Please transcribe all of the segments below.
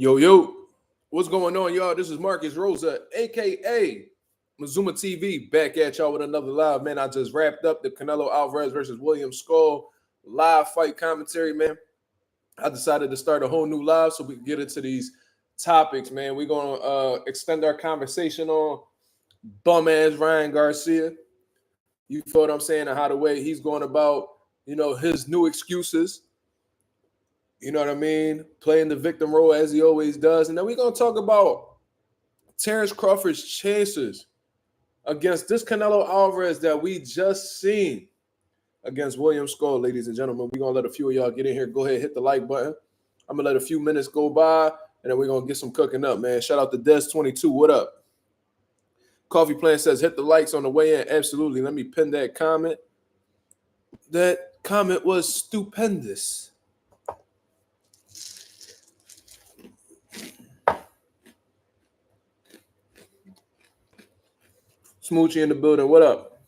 Yo, what's going on, y'all? This is Marcus Rosa, aka Mazuma TV, back at y'all with another live. Man, I just wrapped up the Canelo Alvarez versus William Skull live fight commentary, man. I decided to start a whole new live so we can get into these topics, man. We're gonna extend our conversation on bum ass Ryan Garcia. You feel what I'm saying? And how the way he's going about, his new excuses. You know what I mean? Playing the victim role as he always does. And then we're going to talk about Terence Crawford's chances against this Canelo Alvarez that we just seen against William Skull, ladies and gentlemen. We're going to let a few of y'all get in here. Go ahead, hit the like button. I'm going to let a few minutes go by, and then we're going to get some cooking up, man. Shout out to Des22. What up? Coffee Plant says, hit the likes on the way in. Absolutely. Let me pin that comment. That comment was stupendous. Smoochie in the building. What up?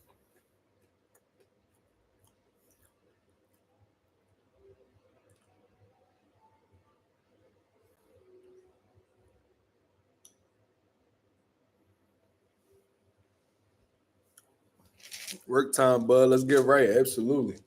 Work time, bud. Let's get right. Absolutely.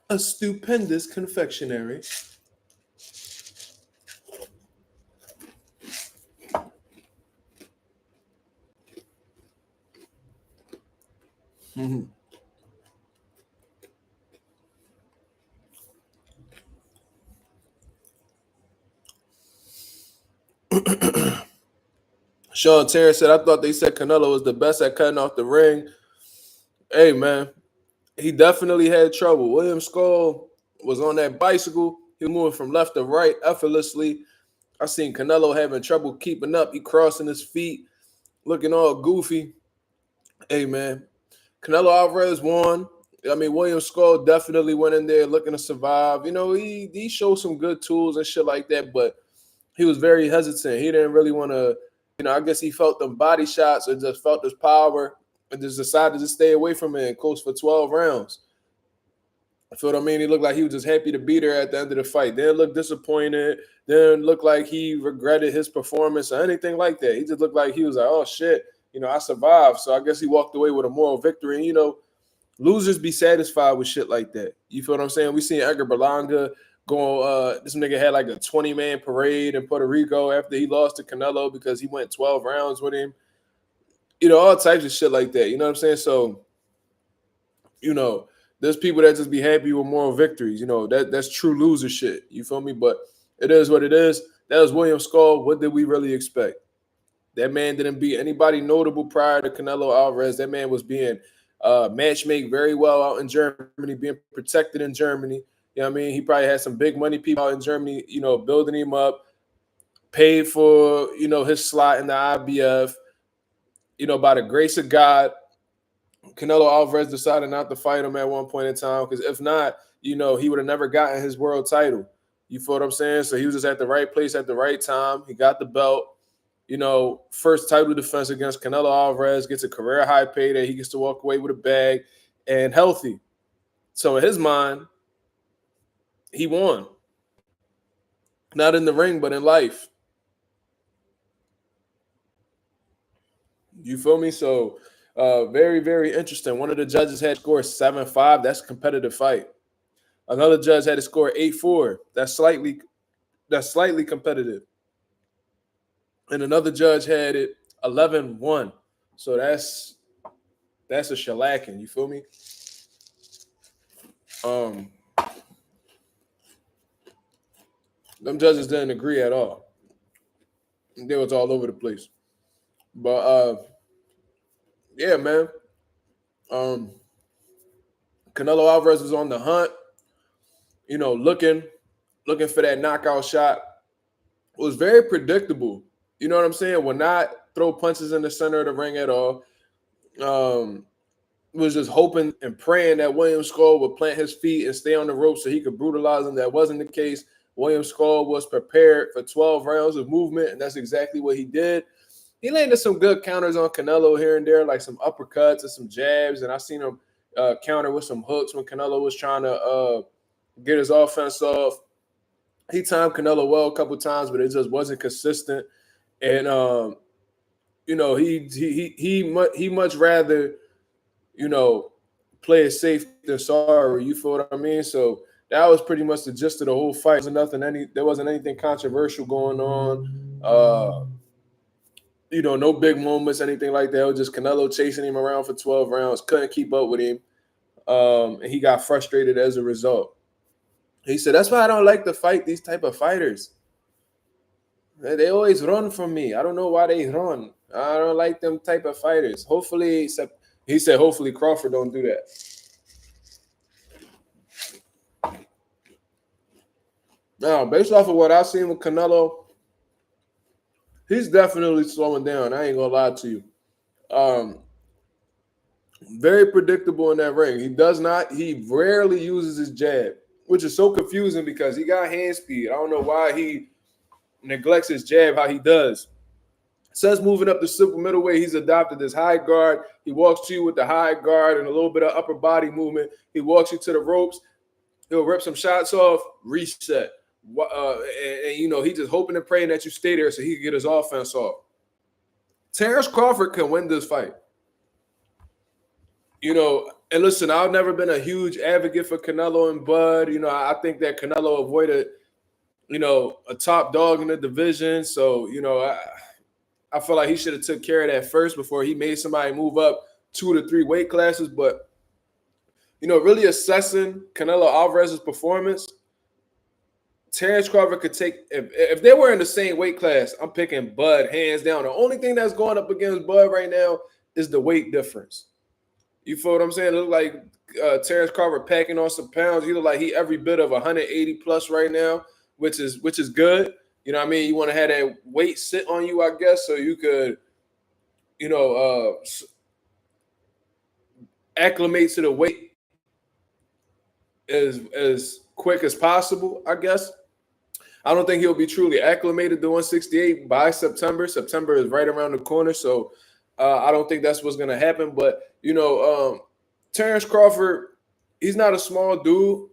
A stupendous confectionery. Sean Terrence said, I thought they said Canelo was the best at cutting off the ring. Hey, man, he definitely had trouble. William Skull was on that bicycle. He was moving from left to right effortlessly. I seen Canelo having trouble keeping up. He crossing his feet, looking all goofy. Hey, man, Canelo Alvarez won. I mean, William Skull definitely went in there looking to survive. You know, he showed some good tools and shit like that, but he was very hesitant. He didn't really want to, I guess he felt them body shots or just felt his power and just decided to stay away from it and coach for 12 rounds. I feel what I mean? He looked like he was just happy to beat her at the end of the fight. Didn't look disappointed. Didn't look like he regretted his performance or anything like that. He just looked like he was like, oh, shit, I survived. So I guess he walked away with a moral victory. And, losers be satisfied with shit like that. You feel what I'm saying? We seen Edgar Berlanga going, this nigga had like a 20-man parade in Puerto Rico after he lost to Canelo because he went 12 rounds with him. All types of shit like that. You know what I'm saying? So, there's people that just be happy with moral victories. That's true loser shit. You feel me? But it is what it is. That was William Skull. What did we really expect? That man didn't beat anybody notable prior to Canelo Alvarez. That man was being matchmade very well out in Germany, being protected in Germany. You know what I mean? He probably had some big money people out in Germany, building him up, paid for, his slot in the IBF. By the grace of God, Canelo Alvarez decided not to fight him at one point in time because if not, he would have never gotten his world title. You feel what I'm saying? So he was just at the right place at the right time. He got the belt. First title defense against Canelo Alvarez, gets a career high payday. He gets to walk away with a bag and healthy. So in his mind, he won. Not in the ring, but in life. You feel me? So very, very interesting. One of the judges had scored 7-5. That's a competitive fight. Another judge had to score 8-4. That's slightly competitive. And another judge had it 11-1. So that's a shellacking. You feel me? Them judges didn't agree at all. They was all over the place. But yeah, man. Canelo Alvarez was on the hunt, looking for that knockout shot. It was very predictable. You know what I'm saying? Would not throw punches in the center of the ring at all. Was just hoping and praying that William Skull would plant his feet and stay on the rope so he could brutalize him. That wasn't the case. William Skull was prepared for 12 rounds of movement, and that's exactly what he did. He landed some good counters on Canelo here and there, like some uppercuts and some jabs, and I seen him counter with some hooks when Canelo was trying to get his offense off. He timed Canelo well a couple times, but it just wasn't consistent. And he much rather play it safe than sorry. You feel what I mean? So that was pretty much the gist of the whole fight. There wasn't anything controversial going on. No big moments, anything like that. It was just Canelo chasing him around for 12 rounds, couldn't keep up with him, and he got frustrated as a result. He said, "That's why I don't like to fight these type of fighters. They always run from me. I don't know why they run. I don't like them type of fighters. Hopefully," he said, "hopefully Crawford don't do that." Now, based off of what I've seen with Canelo, he's definitely slowing down. I ain't gonna lie to you. Very predictable in that ring. He rarely uses his jab, which is so confusing because he got hand speed. I don't know why he neglects his jab how he does. Says moving up the super middleweight, he's adopted this high guard. He walks to you with the high guard and a little bit of upper body movement. He walks you to the ropes. He'll rip some shots off, reset. He's just hoping and praying that you stay there so he can get his offense off. Terence Crawford can win this fight. And listen, I've never been a huge advocate for Canelo and Bud. I think that Canelo avoided, a top dog in the division. So, I feel like he should have took care of that first before he made somebody move up 2 to 3 weight classes. But, really assessing Canelo Alvarez's performance, Terence Crawford could take, if they were in the same weight class, I'm picking Bud hands down. The only thing that's going up against Bud right now is the weight difference. You feel what I'm saying? It look like Terence Crawford packing on some pounds. He look like he every bit of 180 plus right now, which is good. You know what I mean? You want to have that weight sit on you, I guess, so you could, acclimate to the weight as quick as possible, I guess. I don't think he'll be truly acclimated to 168 by September. September is right around the corner, so I don't think that's what's going to happen. But, Terence Crawford, he's not a small dude,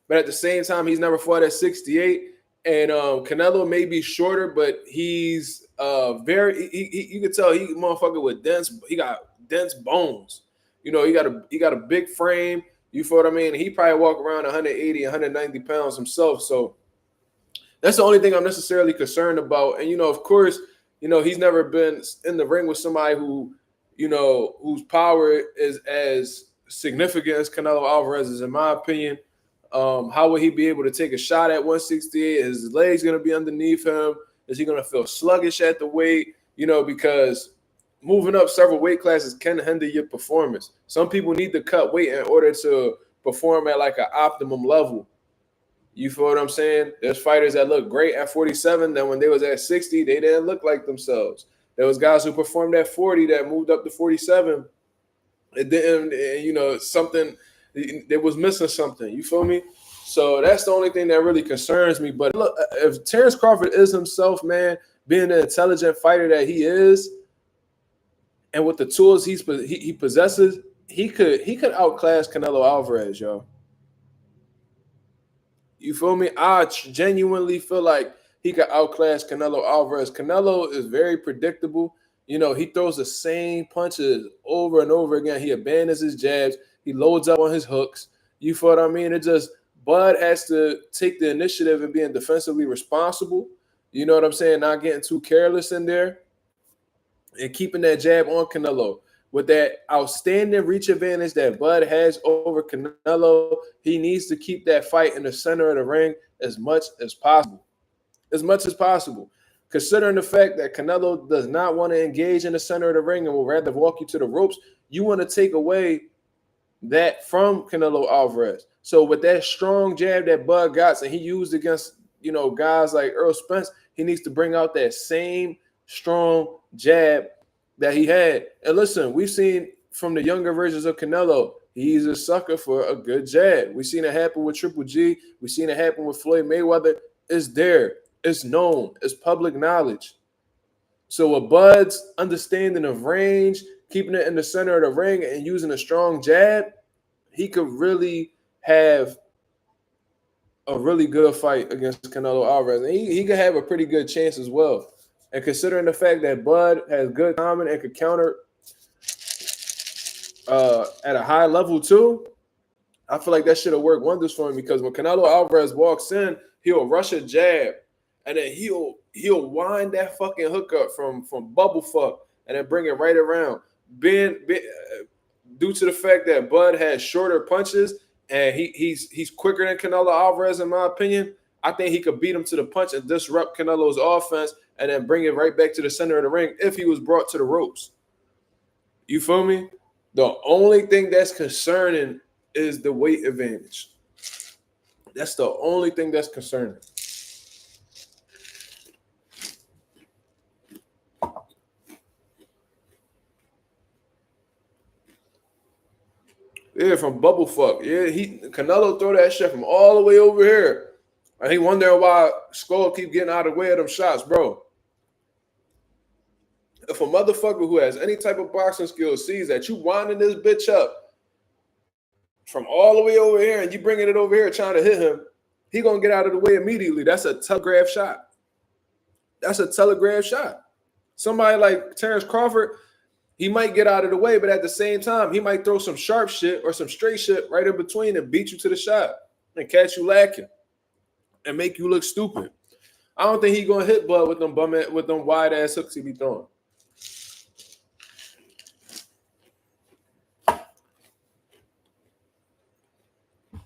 but at the same time, he's never fought at 68. And Canelo may be shorter, but he's you can tell he motherfucker with he got dense bones. He got a big frame. You feel what I mean? He probably walk around 180, 190 pounds himself. So that's the only thing I'm necessarily concerned about. And, of course, he's never been in the ring with somebody who, whose power is as significant as Canelo Alvarez is, in my opinion. How will he be able to take a shot at 168? Is his legs going to be underneath him? Is he going to feel sluggish at the weight? Because moving up several weight classes can hinder your performance. Some people need to cut weight in order to perform at like an optimum level. You feel what I'm saying? There's fighters that look great at 47. Then when they was at 60, they didn't look like themselves. There was guys who performed at 40 that moved up to 47. It didn't, something, they was missing something. You feel me? So that's the only thing that really concerns me. But look, if Terence Crawford is himself, man, being the intelligent fighter that he is, and with the tools he possesses, he could outclass Canelo Alvarez, yo. You feel me? I genuinely feel like he could outclass Canelo Alvarez. Canelo is very predictable. He throws the same punches over and over again. He abandons his jabs. He loads up on his hooks. You feel what I mean? It just, Bud has to take the initiative and being defensively responsible. You know what I'm saying? Not getting too careless in there and keeping that jab on Canelo. With that outstanding reach advantage that Bud has over Canelo, he needs to keep that fight in the center of the ring as much as possible. As much as possible. Considering the fact that Canelo does not want to engage in the center of the ring and will rather walk you to the ropes, you want to take away that from Canelo Alvarez. So with that strong jab that Bud got and he used against, guys like Earl Spence, he needs to bring out that same strong jab that he had. And listen, we've seen from the younger versions of Canelo, he's a sucker for a good jab. We've seen it happen with Triple G. We've seen it happen with Floyd Mayweather. It's there. It's known. It's public knowledge. So with Bud's understanding of range, keeping it in the center of the ring and using a strong jab, he could really have a really good fight against Canelo Alvarez. And he could have a pretty good chance as well. And considering the fact that Bud has good timing and could counter at a high level too, I feel like that should have worked wonders for him, because when Canelo Alvarez walks in, he'll rush a jab, and then he'll wind that fucking hook up from bubble fuck and then bring it right around. Due to the fact that Bud has shorter punches and he's quicker than Canelo Alvarez, in my opinion, I think he could beat him to the punch and disrupt Canelo's offense and then bring it right back to the center of the ring if he was brought to the ropes. You feel me? The only thing that's concerning is the weight advantage. That's the only thing that's concerning. Yeah, from bubble fuck. Yeah, Canelo throw that shit from all the way over here. And he wondering why Skull keep getting out of the way of them shots, bro. If a motherfucker who has any type of boxing skill sees that you winding this bitch up from all the way over here and you bringing it over here trying to hit him, he gonna get out of the way immediately. That's a telegraph shot. That's a telegraph shot. Somebody like Terence Crawford, he might get out of the way, but at the same time, he might throw some sharp shit or some straight shit right in between and beat you to the shot and catch you lacking and make you look stupid. I don't think he's gonna hit Bud with them wide ass hooks he be throwing.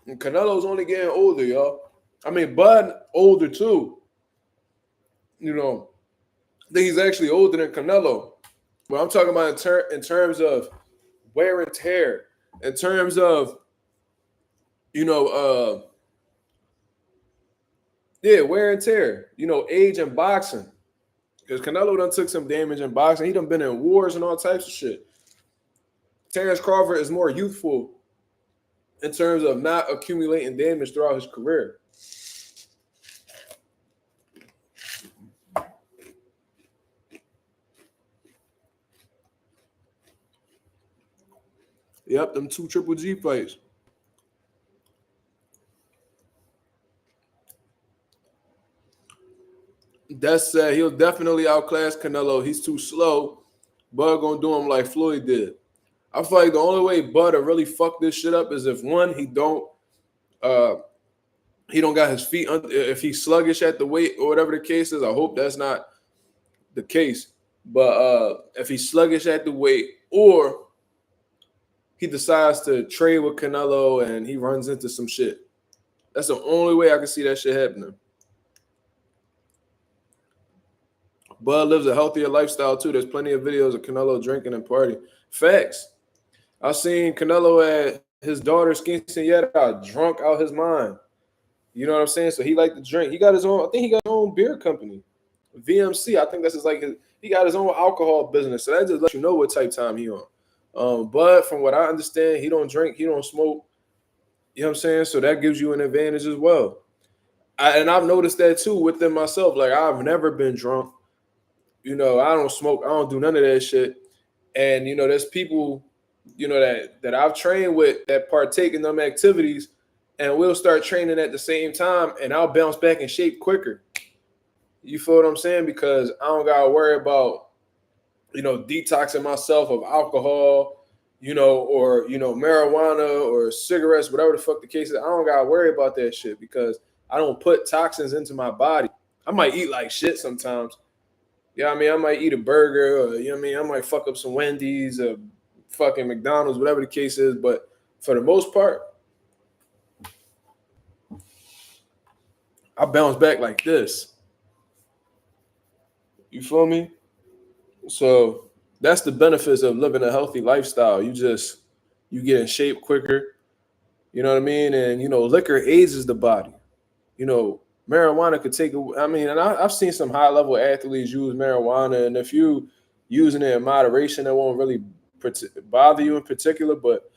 And Canelo's only getting older, y'all. I mean, Bud older too. You know, I think he's actually older than Canelo. But I'm talking about in terms of wear and tear, in terms of, wear and tear, age in boxing. Because Canelo done took some damage in boxing. He done been in wars and all types of shit. Terence Crawford is more youthful in terms of not accumulating damage throughout his career. Yep, them 2 Triple G fights. That said, he'll definitely outclass Canelo. He's too slow. Bud gonna do him like Floyd did. I feel like the only way Bud to really fuck this shit up is if, one, he don't got his feet under, if he's sluggish at the weight or whatever the case is. I hope that's not the case. But if he's sluggish at the weight, or he decides to trade with Canelo and he runs into some shit. That's the only way I can see that shit happening. Bud lives a healthier lifestyle too. There's plenty of videos of Canelo drinking and partying. Facts. I've seen Canelo at his daughter's quinceañera drunk out his mind. You know what I'm saying? So he liked to drink. He got his own, I think he got his own beer company. VMC. I think that's he got his own alcohol business. So that just lets you know what type time he on. But from what I understand, he don't drink, he don't smoke. You know what I'm saying? So that gives you an advantage as well. And I've noticed that too within myself. Like, I've never been drunk. I don't smoke. I don't do none of that shit. And, there's people, that I've trained with that partake in them activities, and we'll start training at the same time, and I'll bounce back in shape quicker. You feel what I'm saying? Because I don't got to worry about, detoxing myself of alcohol, or, marijuana or cigarettes, whatever the fuck the case is. I don't got to worry about that shit because I don't put toxins into my body. I might eat like shit sometimes. Yeah, I might eat a burger, or I might fuck up some Wendy's or fucking McDonald's, whatever the case is. But for the most part, I bounce back like this. You feel me? So that's the benefits of living a healthy lifestyle. You get in shape quicker. You know what I mean? And, liquor ages the body. Marijuana could take, and I've seen some high-level athletes use marijuana, and if you using it in moderation, it won't really bother you in particular, but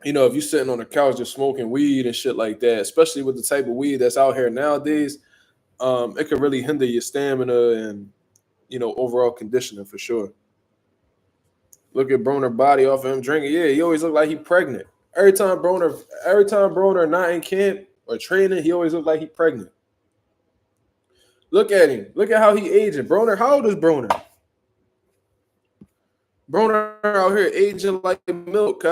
You know, if you're sitting on the couch just smoking weed and shit like that, especially with the type of weed that's out here nowadays, it could really hinder your stamina and, you know, overall conditioning for sure. Look at Broner body off of him drinking. Yeah, he always look like he pregnant. Every time Broner not in camp or training, he always look like he pregnant. Look at him. Look at how he aging. Broner, how old is Broner? Broner out here aging like milk.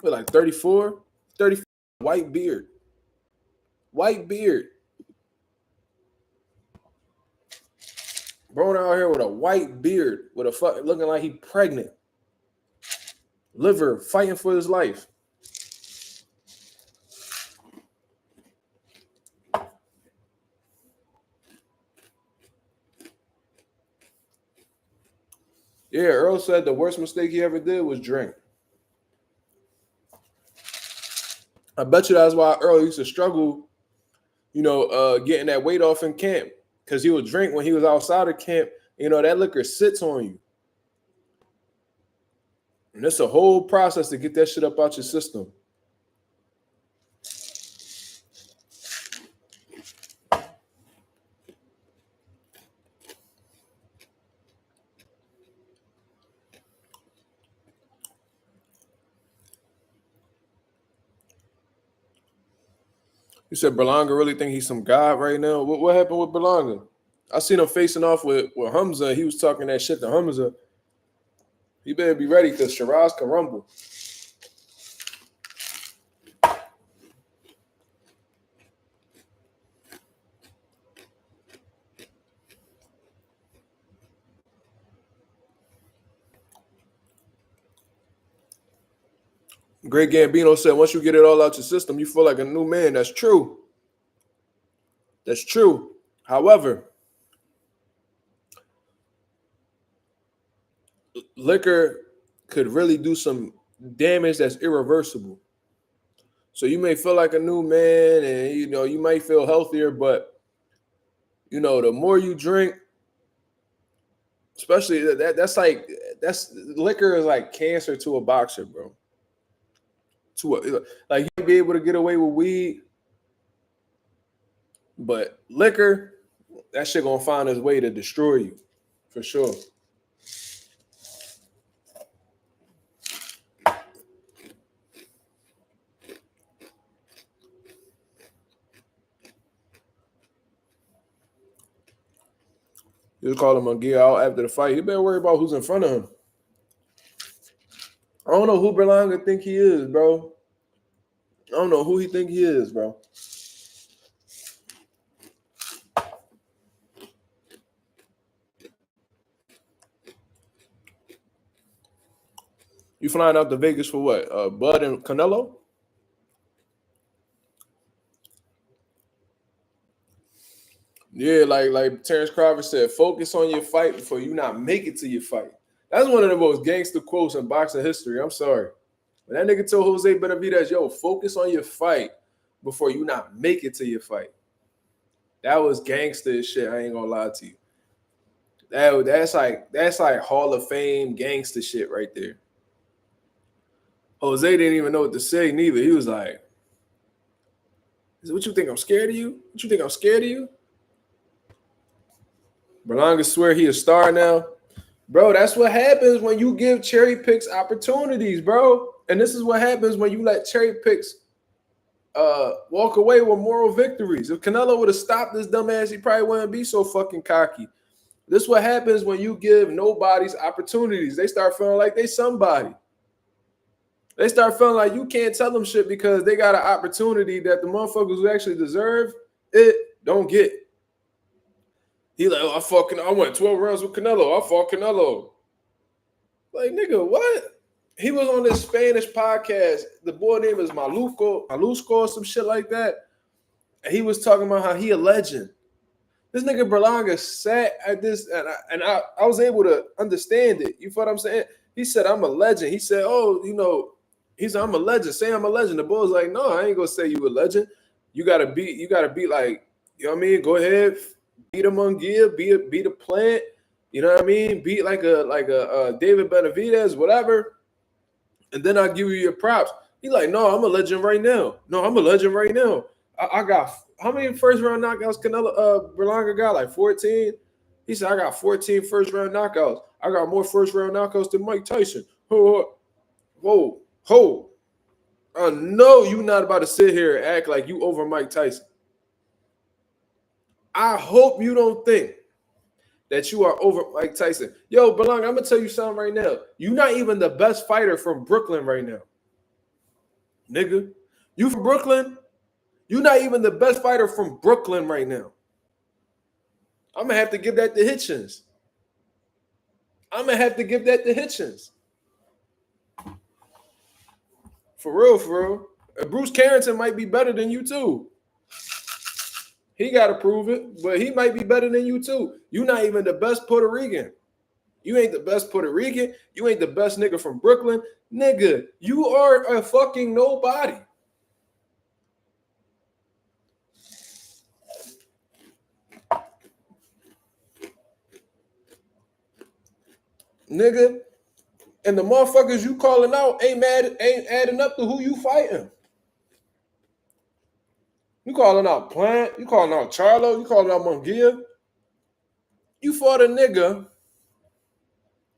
Like 34, 34, white beard. White beard. Broner out here with a white beard, with a fucking looking like he pregnant. Liver fighting for his life. Yeah, Earl said the worst mistake he ever did was drink. I bet you that's why Earl used to struggle, you know, getting that weight off in camp. Because he would drink when he was outside of camp. You know, that liquor sits on you. And it's a whole process to get that shit up out your system. You said Berlanga really think he's some god right now? What happened with Berlanga? I seen him facing off with Hamza. He was talking that shit to Hamza. You better be ready because Shiraz can rumble. Greg Gambino said, once you get it all out your system, you feel like a new man. That's true. That's true. However, liquor could really do some damage that's irreversible. So you may feel like a new man and, you know, you might feel healthier, but, you know, the more you drink, especially that's liquor is like cancer to a boxer, bro. Like he'd be able to get away with weed, but liquor, that shit gonna find its way to destroy you, for sure. You just call him a gear out after the fight. He better worry about who's in front of him. I don't know who Berlanga think he is, bro. I don't know who he think he is, bro. You flying out to Vegas for what? Bud and Canelo? Yeah, like Terence Crawford said, focus on your fight before you not make it to your fight. That's one of the most gangster quotes in boxing history. I'm sorry. When that nigga told Jose Benavidez, yo, focus on your fight before you not make it to your fight. That was gangster as shit. I ain't gonna lie to you. That's like Hall of Fame gangster shit right there. Jose didn't even know what to say neither. He was like, what you think I'm scared of you? What you think I'm scared of you? Berlanga swear he a star now. Bro, that's what happens when you give cherry picks opportunities, bro. And this is what happens when you let cherry picks walk away with moral victories. If Canelo would have stopped this dumbass, he probably wouldn't be so fucking cocky. This is what happens when you give nobodies opportunities. They start feeling like they somebody. They start feeling like you can't tell them shit because they got an opportunity that the motherfuckers who actually deserve it don't get. He like, oh, I went 12 rounds with Canelo. I fought Canelo. Like, nigga, what? He was on this Spanish podcast. The boy name is Malusco or some shit like that. And he was talking about how he a legend. This nigga Berlanga sat at this, and I was able to understand it. You feel what I'm saying? He said, I'm a legend. He said, oh, you know, he said, I'm a legend. Say I'm a legend. The boy's like, no, I ain't gonna say you a legend. You gotta be like, you know what I mean? Go ahead, beat a Munguia, beat a Plant, you know what I mean? Beat like a David Benavidez, whatever. And then I give you your props. He like, no, I'm a legend right now. No, I'm a legend right now. I got how many first round knockouts Canelo Berlanga got? Like 14. He said, I got 14 first round knockouts. I got more first round knockouts than Mike Tyson. Whoa, whoa, whoa. I know you not about to sit here and act like you over Mike Tyson. I hope you don't think that you are over Mike Tyson. Yo, Berlanga, I'm gonna tell you something right now. You're not even the best fighter from Brooklyn right now. Nigga. You from Brooklyn? You're not even the best fighter from Brooklyn right now. I'm gonna have to give that to Hitchens. I'm gonna have to give that to Hitchens. For real, for real. Bruce Carrington might be better than you too. He got to prove it, but he might be better than you too. You're not even the best Puerto Rican. You ain't the best Puerto Rican. You ain't the best nigga from Brooklyn. Nigga, you are a fucking nobody. Nigga, and the motherfuckers you calling out ain't adding up to who you fighting. You calling out Plant, you calling out Charlo, you calling out Munguia. You fought a nigga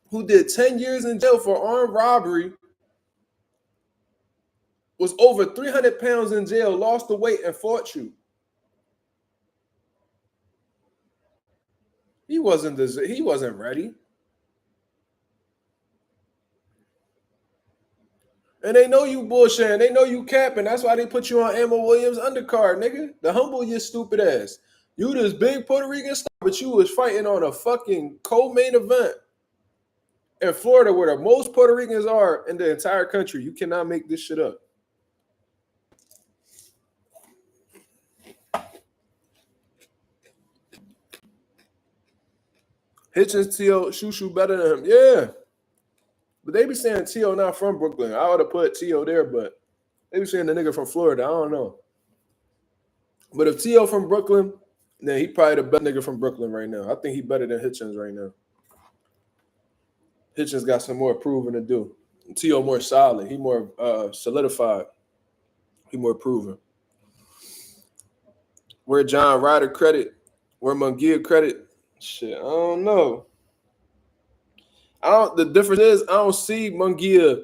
who did 10 years in jail for armed robbery, was over 300 pounds in jail, lost the weight, and fought you. He wasn't ready. And they know you bullshitting. They know you capping. That's why they put you on Ammo Williams undercard, nigga. The humble your stupid ass. You this big Puerto Rican star, but you was fighting on a fucking co-main event in Florida where the most Puerto Ricans are in the entire country. You cannot make this shit up. Hitchens, T.O., Shushu better than him. Yeah. But they be saying T.O. not from Brooklyn. I would have put T.O. there, but they be saying the nigga from Florida. I don't know. But if T.O. from Brooklyn, then he probably the best nigga from Brooklyn right now. I think he better than Hitchens right now. Hitchens got some more proving to do. T.O. more solid. He more solidified. He more proven. Where John Ryder credit? Where Munguia credit? Shit, I don't know. The difference is I don't see Munguia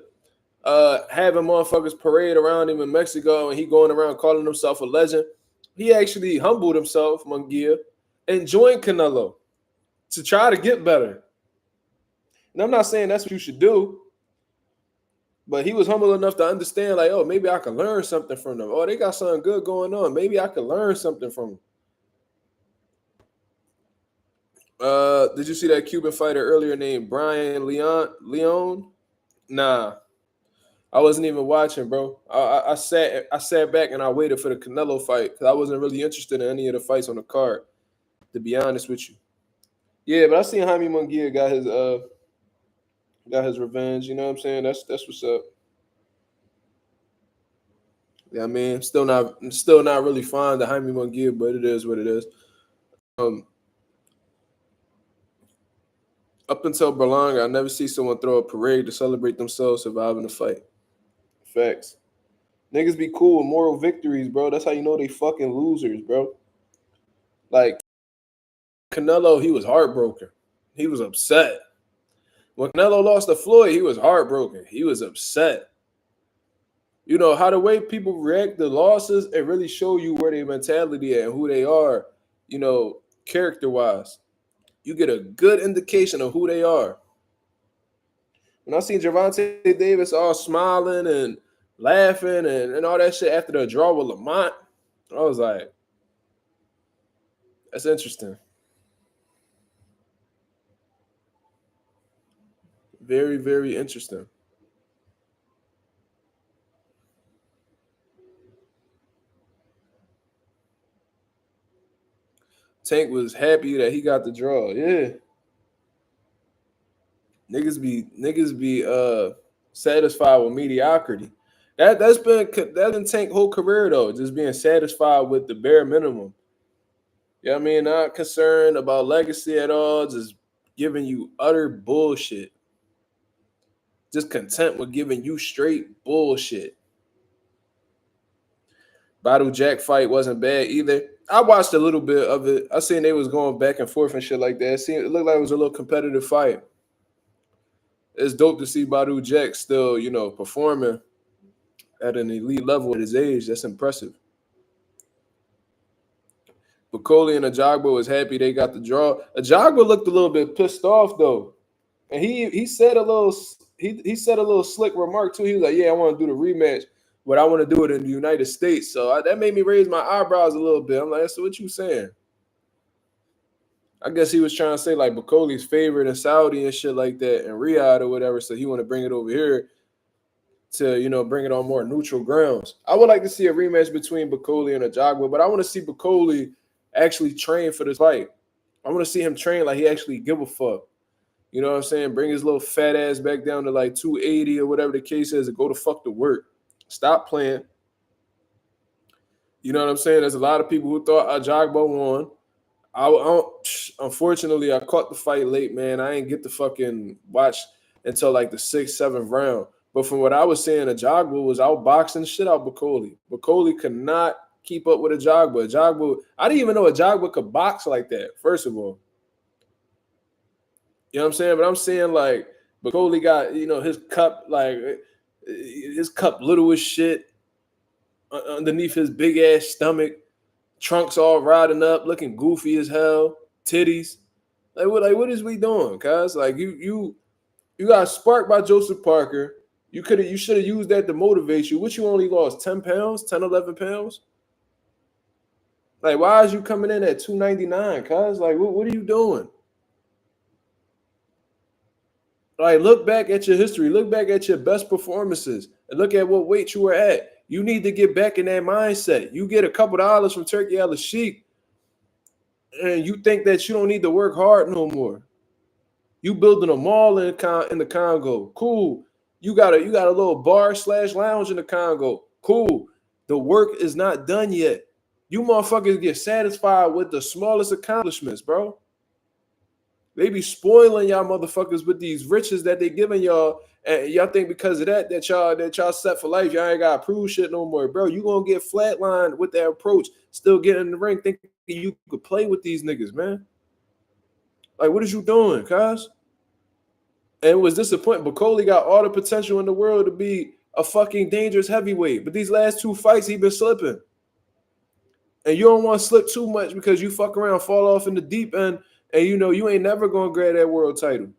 having motherfuckers parade around him in Mexico and he going around calling himself a legend. He actually humbled himself, Munguia, and joined Canelo to try to get better. And I'm not saying that's what you should do, but he was humble enough to understand, like, oh, maybe I can learn something from them. Oh, they got something good going on. Maybe I can learn something from them. Did you see that Cuban fighter earlier named Brian Leon? Nah. I wasn't even watching, bro. I sat back and I waited for the Canelo fight because I wasn't really interested in any of the fights on the card, to be honest with you. Yeah, but I seen Jaime Munguia got his revenge. You know what I'm saying? That's what's up. Yeah, I mean, still not really fond of Jaime Munguia, but it is what it is. Up until Berlanga, I never see someone throw a parade to celebrate themselves surviving the fight. Facts. Niggas be cool with moral victories, bro. That's how you know they fucking losers, bro. Like, Canelo, he was heartbroken. He was upset. When Canelo lost to Floyd, he was heartbroken. He was upset. You know, how the way people react to losses, it really show you where their mentality is and who they are, you know, character-wise. You get a good indication of who they are. When I seen Gervonta Davis all smiling and laughing and all that shit after the draw with Lamont, I was like, that's interesting. Very, very interesting. Tank was happy that he got the draw. Yeah. Niggas be satisfied with mediocrity. That's been Tank's whole career though, just being satisfied with the bare minimum. You know what I mean? Not concerned about legacy at all, just giving you utter bullshit. just content with giving you straight bullshit. Battle Jack fight wasn't bad either. I watched a little bit of it. I seen they was going back and forth and shit like that. It looked like it was a little competitive fight. It's dope to see Badu Jack still, performing at an elite level at his age. That's impressive. Bakoli and Ajagba was happy they got the draw. Ajagba looked a little bit pissed off though, and he said a little he said a little slick remark too. He was like, "Yeah, I want to do the rematch, but I want to do it in the United States." So that made me raise my eyebrows a little bit. I'm like, "So what you saying?" I guess he was trying to say like Bakoli's favorite in Saudi and shit like that, and Riyadh or whatever. So he want to bring it over here to bring it on more neutral grounds. I would like to see a rematch between Bakoli and Ajagba, but I want to see Bakoli actually train for this fight. I want to see him train like he actually give a fuck. You know what I'm saying? Bring his little fat ass back down to like 280 or whatever the case is and go to fuck to work. Stop playing. You know what I'm saying? There's a lot of people who thought Ajagba won. Unfortunately, I caught the fight late, man. I ain't get to fucking watch until like the 6th, 7th round. But from what I was saying, Ajagba was outboxing the shit out Bakoli. Bakoli could not keep up with Ajagba. I didn't even know Ajagba could box like that, first of all. You know what I'm saying? But I'm saying like Bakoli got, his cup, like his cup little as shit underneath his big ass stomach, trunks all riding up, looking goofy as hell, titties. What is we doing, cuz? Like you got sparked by Joseph Parker. You should have used that to motivate you. What you only lost 10 pounds, 10, 11 pounds? Like, why is you coming in at 299, cuz? Like, what are you doing? Like, look back at your history. Look back at your best performances and look at what weight you were at. You need to get back in that mindset. You get a couple dollars from Turkey Al Sheikh and you think that you don't need to work hard no more. You building a mall in the Congo. Cool. You got a little bar/lounge in the Congo. Cool. The work is not done yet. You motherfuckers get satisfied with the smallest accomplishments, bro. They be spoiling y'all motherfuckers with these riches that they giving y'all, and y'all think because of that y'all set for life. Y'all ain't gotta prove shit no more, bro. You gonna get flatlined with that approach. Still getting in the ring, thinking you could play with these niggas, man. Like, what is you doing, cuz? And it was disappointing. Bakoli got all the potential in the world to be a fucking dangerous heavyweight, but these last 2 fights he been slipping. And you don't want to slip too much because you fuck around, fall off in the deep end, and you ain't never gonna grab that world title.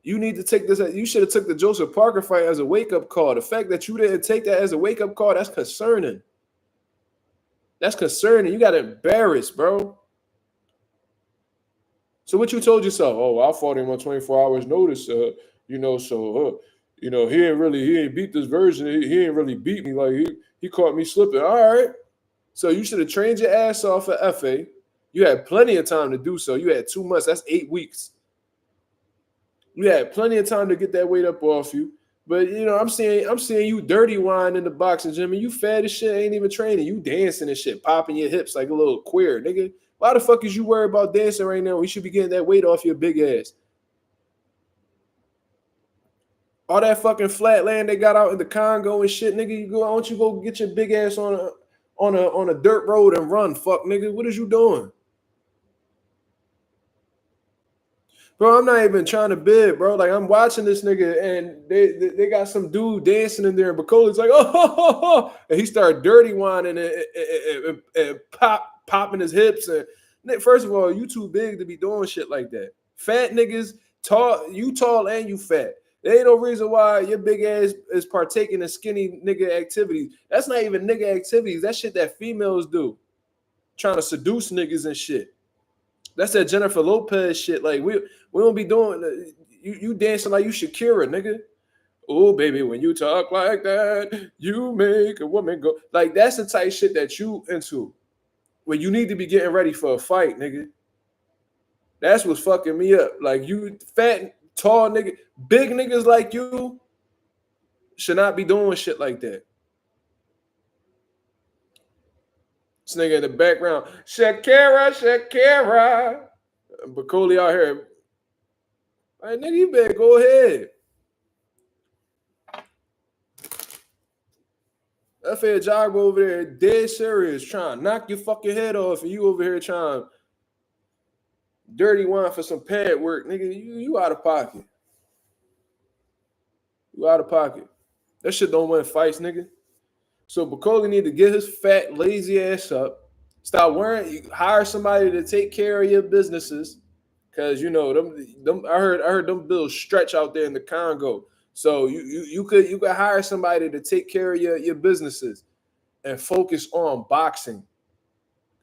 You need to take this. You should have took the Joseph Parker fight as a wake-up call. The fact that you didn't take that as a wake-up call, that's concerning. That's concerning. You got embarrassed, bro. So what you told yourself? Oh, I fought him on 24 hours notice. He ain't beat this version. He ain't really beat me. Like he caught me slipping. All right. So you should have trained your ass off at FA. You had plenty of time to do so. You had 2 months. That's 8 weeks. You had plenty of time to get that weight up off you. But I'm seeing you dirty wine in the boxing gym, and you fat as shit, ain't even training. You dancing and shit, popping your hips like a little queer, nigga. Why the fuck is you worried about dancing right now? We should be getting that weight off your big ass. All that fucking flat land they got out in the Congo and shit, nigga. Why don't you go get your big ass on a dirt road and run, fuck, nigga? What is you doing? Bro, I'm not even trying to bid, bro. Like, I'm watching this nigga, and they got some dude dancing in there, and Bakoli's like, oh, and he started dirty whining and popping his hips. And first of all, you too big to be doing shit like that. Fat niggas, you tall and you fat. There ain't no reason why your big ass is partaking in skinny nigga activities. That's not even nigga activities. That shit that females do. Trying to seduce niggas and shit. That's that Jennifer Lopez shit. Like, we don't be doing you dancing like you Shakira, nigga. Oh, baby, when you talk like that, you make a woman go. Like, that's the type of shit that you into. When you need to be getting ready for a fight, nigga. That's what's fucking me up. Like, you fat, tall nigga, big niggas like you should not be doing shit like that. This nigga in the background, Shakira. Bakoli out here. Like, nigga, you better go ahead. That Ajagba over there dead serious, trying to knock your fucking head off, and you over here trying dirty wine for some pad work, nigga. You out of pocket. You out of pocket. That shit don't win fights, nigga. So Bakoli need to get his fat, lazy ass up. Stop worrying. Hire somebody to take care of your businesses, cause you know them. I heard them bills stretch out there in the Congo. So you could hire somebody to take care of your businesses and focus on boxing,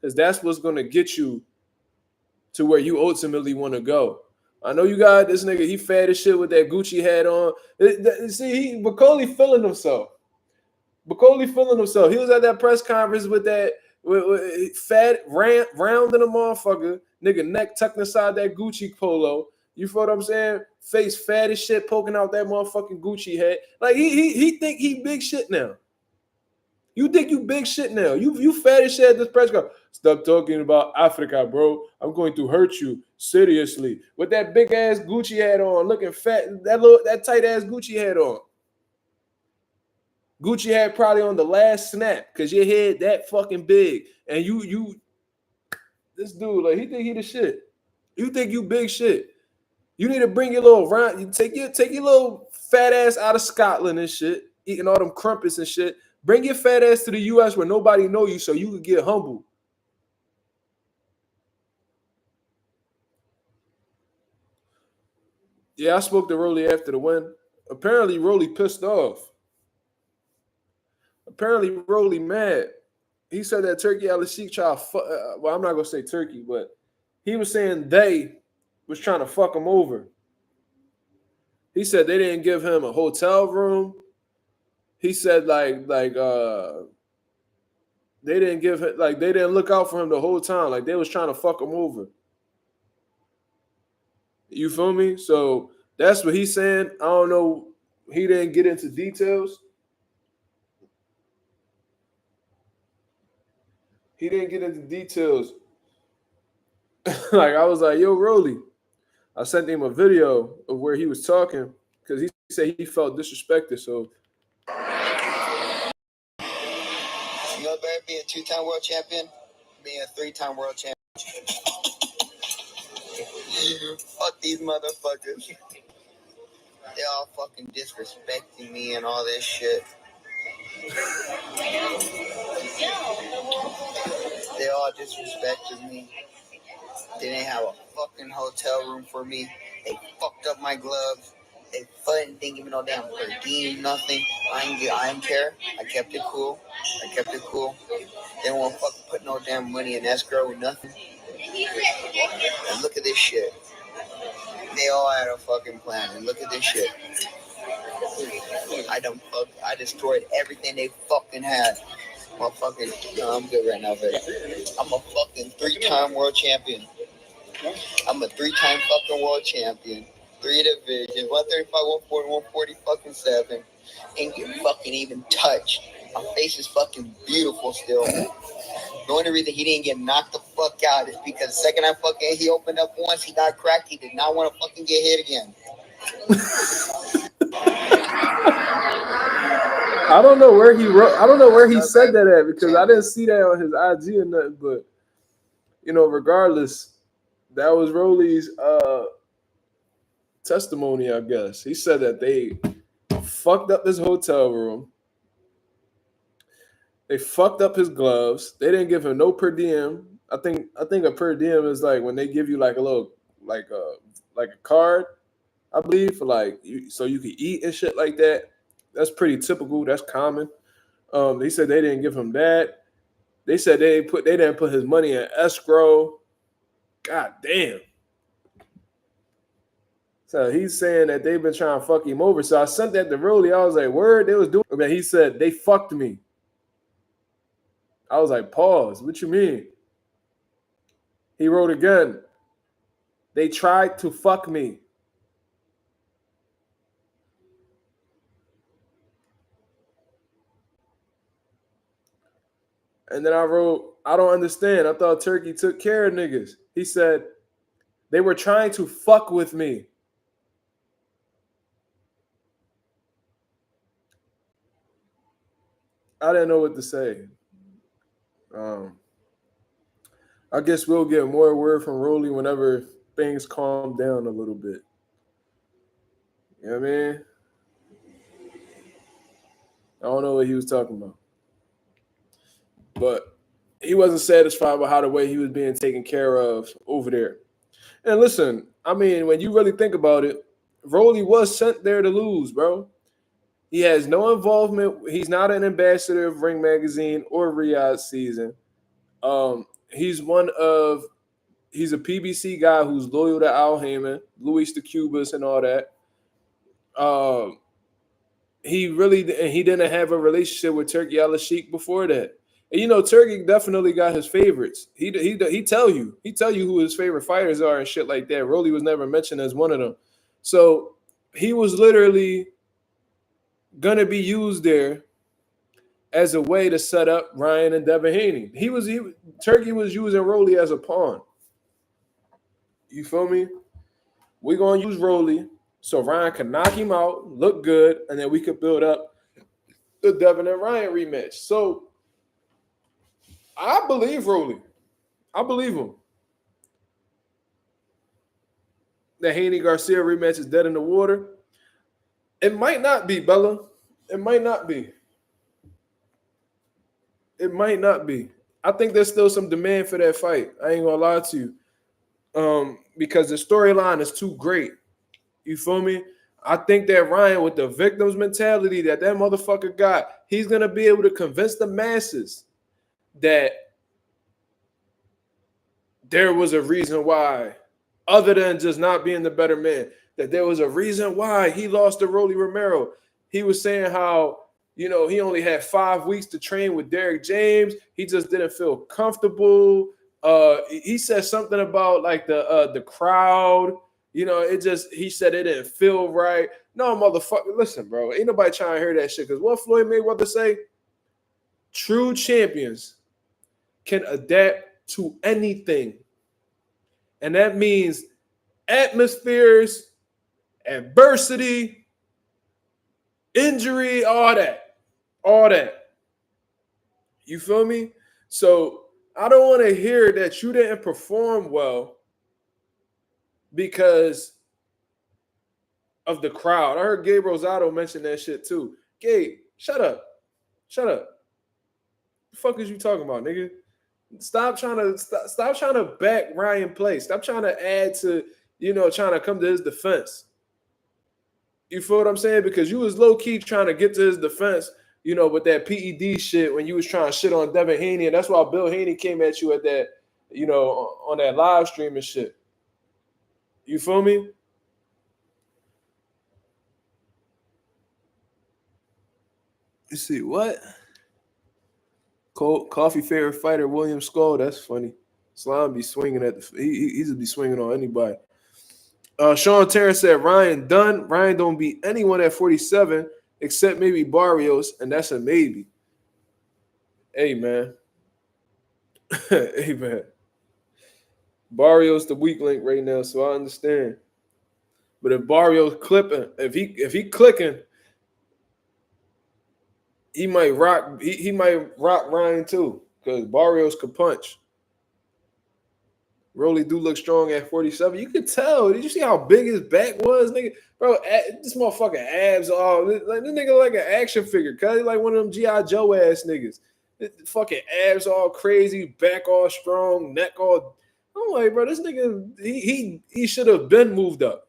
because that's what's gonna get you to where you ultimately want to go. I know you got this nigga. He fat as shit with that Gucci hat on. See, Bakoli feeling himself. Bakoli feeling himself. He was at that press conference with that with fat, rounding a motherfucker, nigga neck tucked inside that Gucci polo. You feel what I'm saying? Face fat as shit, poking out that motherfucking Gucci hat. Like he think he big shit now. You think you big shit now. You fat as shit at this press conference. Stop talking about Africa, bro. I'm going to hurt you seriously. With that big ass Gucci hat on, looking fat, that tight ass Gucci hat on. Gucci had probably on the last snap because your head that fucking big. And this dude, like, he think he the shit. You think you big shit. You need to bring your little round, you take your little fat ass out of Scotland and shit, eating all them crumpets and shit. Bring your fat ass to the US where nobody know you so you could get humble. Yeah, I spoke to Rolly after the win. Apparently, Rolly pissed off. Apparently, Rolly mad. He said that Turkey Al-Sheikh tried. Well, I'm not gonna say Turkey, but he was saying they was trying to fuck him over. He said they didn't give him a hotel room. He said they didn't give him, like, they didn't look out for him the whole time. Like, they was trying to fuck him over. You feel me? So that's what he's saying. I don't know. He didn't get into details. He didn't get into details. Like, I was like, yo, Rolly. I sent him a video of where he was talking because he said he felt disrespected. So, you know, better be a 2-time world champion, being a 3-time world champion. Fuck these motherfuckers. They all fucking disrespecting me and all this shit. They all disrespected me. They didn't have a fucking hotel room for me. They fucked up my gloves. They didn't give me no damn per diem, nothing. I didn't care. I kept it cool. They didn't want to fucking put no damn money in escrow or nothing. And look at this shit. They all had a fucking plan. And look at this shit. I destroyed everything they fucking had. No, I'm good right now, baby. I'm a fucking 3-time world champion. I'm a 3-time fucking world champion. 3 divisions, 135, 140, 140 fucking 7. Ain't get fucking even touched. My face is fucking beautiful still. The only reason he didn't get knocked the fuck out is because the second he opened up once, he got cracked. He did not want to fucking get hit again. I don't know where he said that at, because I didn't see that on his IG or nothing. But, you know, regardless, that was Rolly's testimony, I guess. He said that they fucked up his hotel room. They fucked up his gloves. They didn't give him no per diem. I think a per diem is like when they give you like a little like a card, I believe, for so you can eat and shit like that. That's pretty typical. That's common. They said they didn't give him that. They said they didn't put his money in escrow. God damn. So he's saying that they've been trying to fuck him over. So I sent that to Rolly. I was like, word, they was doing. I mean, he said they fucked me. I was like, pause. What you mean? He wrote again. They tried to fuck me. And then I wrote, I don't understand. I thought Turkey took care of niggas. He said, they were trying to fuck with me. I didn't know what to say. Um, I guess we'll get more word from Rolly whenever things calm down a little bit. You know what I mean? I don't know what he was talking about, but he wasn't satisfied with how the way he was being taken care of over there. And listen, I mean, when you really think about it, Rolly was sent there to lose, bro. He has no involvement. He's not an ambassador of Ring Magazine or Riyadh Season. He's one of he's a PBC guy who's loyal to Al Heyman, Luis the Cubas, and all that. Um, he didn't have a relationship with Turkey Al Sheik before that. And you know, Turkey definitely got his favorites. He tell you who his favorite fighters are and shit like that. Rolly was never mentioned as one of them. So he was literally gonna be used there as a way to set up Ryan and Devin Haney. Turkey was using Rolly as a pawn. You feel me? We're gonna use Rolly so Ryan can knock him out, look good, and then we could build up the Devin and Ryan rematch. So I believe Rolly. I believe him. The Haney Garcia rematch is dead in the water. It might not be, Bella. It might not be. It might not be. I think there's still some demand for that fight. I ain't gonna lie to you. Because the storyline is too great. You feel me? I think that Ryan, with the victim's mentality that motherfucker got, he's gonna be able to convince the masses that there was a reason why, other than just not being the better man, that there was a reason why he lost to Rolly Romero. He was saying how, you know, he only had 5 weeks to train with Derek James. He just didn't feel comfortable. He said something about like the crowd. You know, he said it didn't feel right. No, motherfucker, listen, bro. Ain't nobody trying to hear that shit. Because what Floyd Mayweather say? True champions can adapt to anything. And that means atmospheres, adversity, injury, all that. All that. You feel me? So I don't want to hear that you didn't perform well because of the crowd. I heard Gabe Rosado mention that shit too. Gabe, shut up. Shut up. The fuck is you talking about, nigga? Stop trying to back Ryan Play. Stop trying to add to, trying to come to his defense. You feel what I'm saying? Because you was low-key trying to get to his defense, with that PED shit when you was trying to shit on Devin Haney. And that's why Bill Haney came at you at that, on that live stream and shit. You feel me? You see what? Coffee favorite fighter William Skull. That's funny. Slime be swinging at he's be swinging on anybody. Sean Terrence said Ryan done. Ryan don't beat anyone at 47 except maybe Barrios, and that's a maybe. Hey man. Hey man. Barrios the weak link right now, so I understand. But if Barrios clipping, if he clicking, he might rock. He might rock Ryan too, because Barrios could punch. Rolly do look strong at 47. You could tell. Did you see how big his back was, nigga? Bro, this motherfucking abs all like this nigga like an action figure, cuz like one of them G.I. Joe ass niggas. Fucking abs all crazy, back all strong, neck all. I'm like, bro, this nigga he should have been moved up.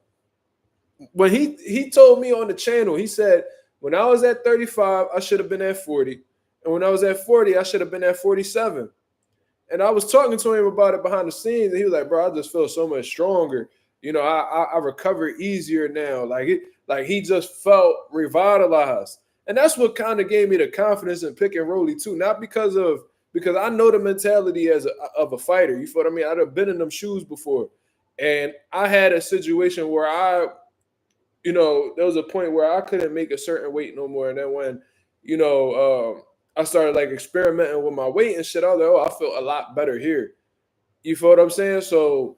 When he told me on the channel, he said, when I was at 35, I should have been at 40. And when I was at 40, I should have been at 47. And I was talking to him about it behind the scenes, and he was like, bro, I just feel so much stronger. I recover easier now. Like he just felt revitalized. And that's what kind of gave me the confidence in picking Rolly too. Not because I know the mentality of a fighter. You feel what I mean? I'd have been in them shoes before. And I had a situation where there was a point where I couldn't make a certain weight no more. And then when, I started like experimenting with my weight and shit, I was like, oh, I feel a lot better here. You feel what I'm saying? So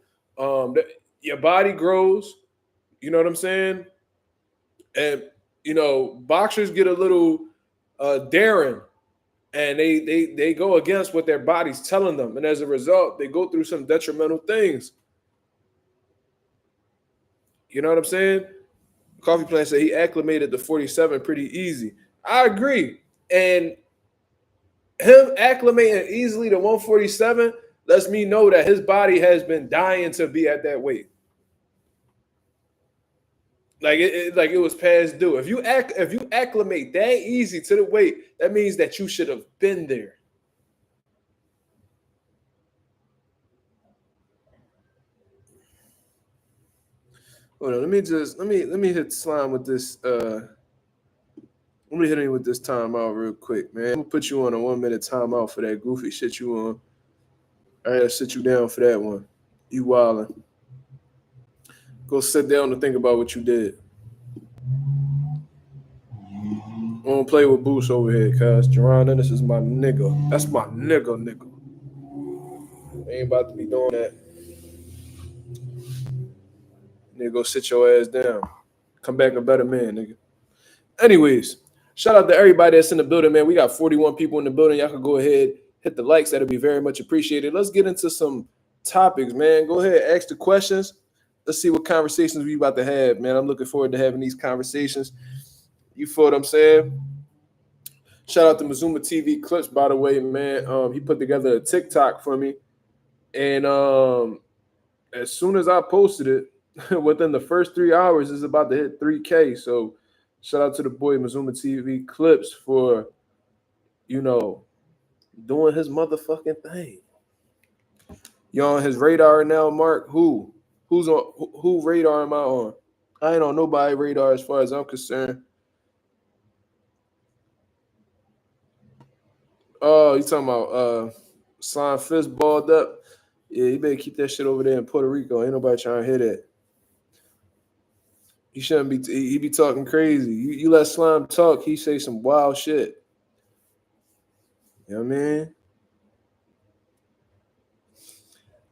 your body grows, you know what I'm saying? And, boxers get a little daring and they go against what their body's telling them, and as a result, they go through some detrimental things. You know what I'm saying? Coffee Plant said he acclimated to 47 pretty easy. I agree, and him acclimating easily to 147 lets me know that his body has been dying to be at that weight. Like it was past due. If you acclimate that easy to the weight, that means that you should have been there. Hold on, let me hit slime with this. Let me hit him with this timeout real quick, man. I'm gonna put you on a 1 minute timeout for that goofy shit you on. I gotta sit you down for that one. You wildin'. Go sit down and think about what you did. I don't play with Boost over here, cuz Jerron Ennis is my nigga. That's my nigga. I ain't about to be doing that. Nigga, go sit your ass down. Come back a better man, nigga. Anyways, shout out to everybody that's in the building, man. We got 41 people in the building. Y'all can go ahead, hit the likes. That'll be very much appreciated. Let's get into some topics, man. Go ahead, ask the questions. Let's see what conversations we about to have, man. I'm looking forward to having these conversations. You feel what I'm saying? Shout out to Mazuma TV Clips, by the way, man. He put together a TikTok for me. And as soon as I posted it, within the first 3 hours, it's about to hit 3K. So shout out to the boy Mazuma TV Clips for, doing his motherfucking thing. You on his radar now, Mark? Who radar am I on? I ain't on nobody radar as far as I'm concerned. Oh, you talking about Slime Fist balled up? Yeah, you better keep that shit over there in Puerto Rico. Ain't nobody trying to hear that. He shouldn't be. He be talking crazy. You let Slime talk, he say some wild shit. You know what I mean?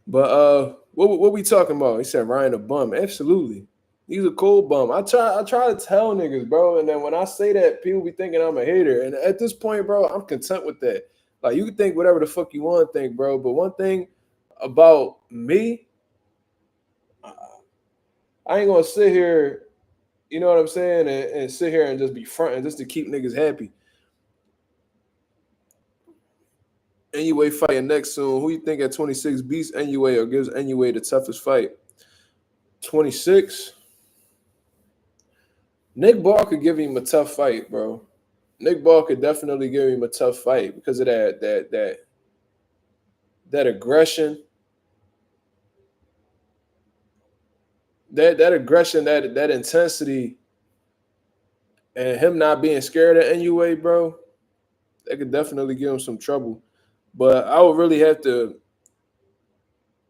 But what we talking about? He said Ryan a bum. Absolutely, he's a cold bum. I try to tell niggas, bro, and then when I say that, people be thinking I'm a hater. And at this point, bro, I'm content with that. Like, you can think whatever the fuck you want to think, bro. But one thing about me, I ain't gonna sit here, you know what I'm saying, and sit here and just be fronting just to keep niggas happy. Anyway, fighting next soon. Who you think at 26 beats Anyway or gives Anyway the toughest fight? 26. Nick Ball could give him a tough fight, bro. Nick Ball could definitely give him a tough fight because of that aggression. That aggression, that intensity, and him not being scared of Anyway, bro, that could definitely give him some trouble. But I would really have to,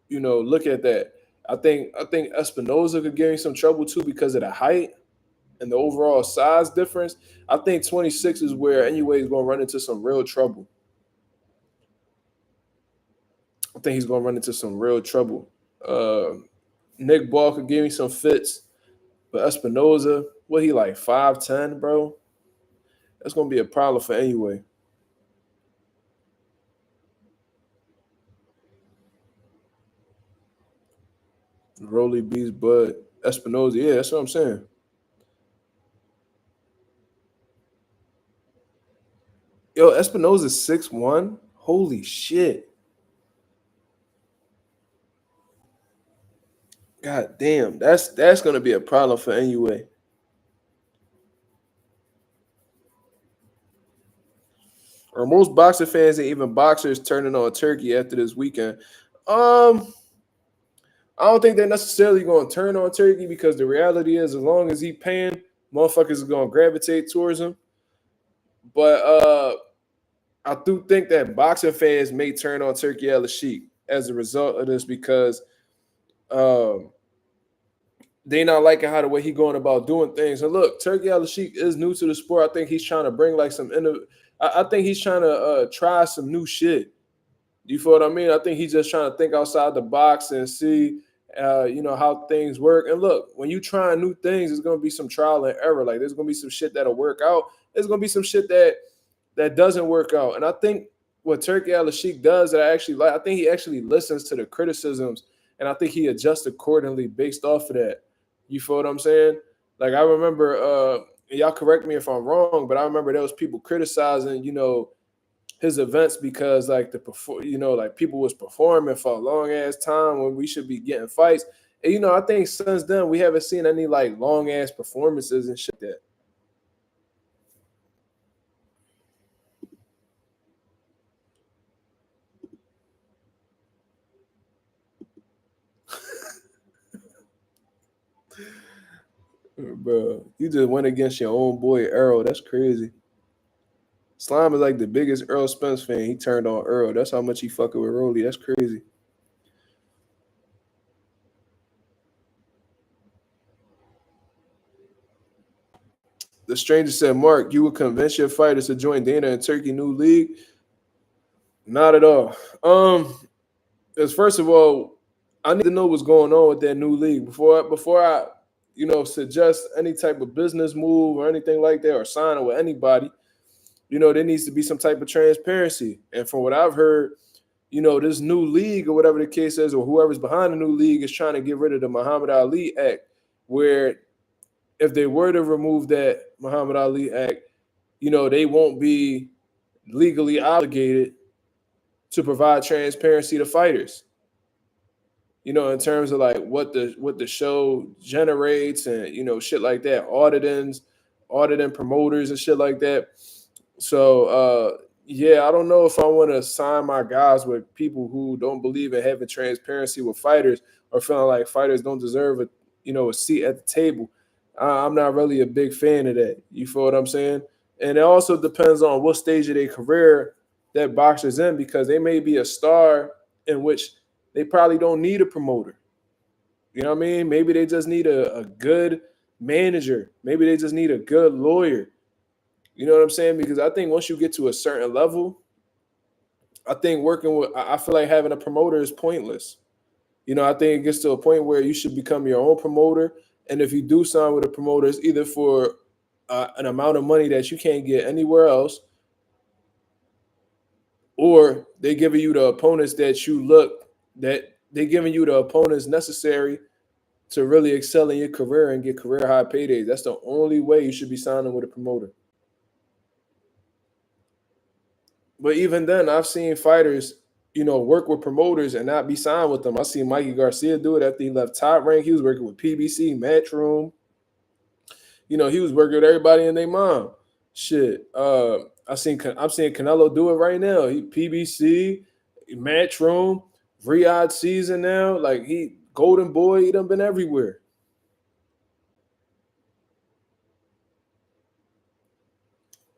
look at that. I think Espinoza could give him some trouble too because of the height and the overall size difference. I think 26 is where Anyway is going to run into some real trouble. I think he's going to run into some real trouble. Nick Ball could give me some fits, but Espinoza, what he like 5'10", bro? That's going to be a problem for Anyway. Rolly B's Bud Espinoza, yeah, that's what I'm saying. Yo, Espinoza's 6'1". Holy shit. God damn, that's gonna be a problem for Anyway. Or most boxer fans and even boxers turning on Turkey after this weekend? I don't think they're necessarily going to turn on Turkey because the reality is, as long as he paying, motherfuckers are going to gravitate towards him. But I do think that boxing fans may turn on Turkey Al-Sheikh as a result of this because they not liking how the way he going about doing things. And look, Turkey Al-Sheikh is new to the sport. I think he's trying to bring like some I think he's trying to try some new shit. You feel what I mean? I think he's just trying to think outside the box and see, how things work. And look, when you try new things, there's going to be some trial and error. Like, there's going to be some shit that'll work out. There's going to be some shit that that doesn't work out. And I think what Turkey Al-Sheikh does that I actually like, I think he actually listens to the criticisms, and I think he adjusts accordingly based off of that. You feel what I'm saying? Like I remember, y'all correct me if I'm wrong, but I remember there was people criticizing, his events because like like people was performing for a long ass time when we should be getting fights. And I think since then we haven't seen any like long ass performances and shit that. Bro, you just went against your own boy Earl. That's crazy. Slime is like the biggest Earl Spence fan. He turned on Earl. That's how much he fucking with Rolly. That's crazy. The stranger said, Mark, you would convince your fighters to join Dana and Turkey new league? Not at all. Because first of all, I need to know what's going on with that new league before I, suggest any type of business move or anything like that or sign it with anybody. There needs to be some type of transparency. And from what I've heard, this new league or whatever the case is, or whoever's behind the new league is trying to get rid of the Muhammad Ali Act, where if they were to remove that Muhammad Ali Act, they won't be legally obligated to provide transparency to fighters. In terms of like what the show generates and shit like that, auditing promoters and shit like that. So yeah, I don't know if I want to sign my guys with people who don't believe in having transparency with fighters or feeling like fighters don't deserve a seat at the table. I'm not really a big fan of that. You feel what I'm saying? And it also depends on what stage of their career that boxer's in, because they may be a star in which they probably don't need a promoter. You know what I mean? Maybe they just need a good manager. Maybe they just need a good lawyer. You know what I'm saying? Because I think once you get to a certain level, I think I feel like having a promoter is pointless. I think it gets to a point where you should become your own promoter. And if you do sign with a promoter, it's either for an amount of money that you can't get anywhere else, or they giving you the opponents they giving you the opponents necessary to really excel in your career and get career high paydays. That's the only way you should be signing with a promoter. But even then, I've seen fighters, work with promoters and not be signed with them. I seen Mikey Garcia do it after he left Top Rank. He was working with PBC, Matchroom. He was working with everybody and their mom. Shit. I'm seeing Canelo do it right now. He PBC, Matchroom, Riyadh season now. Like he Golden Boy, he done been everywhere.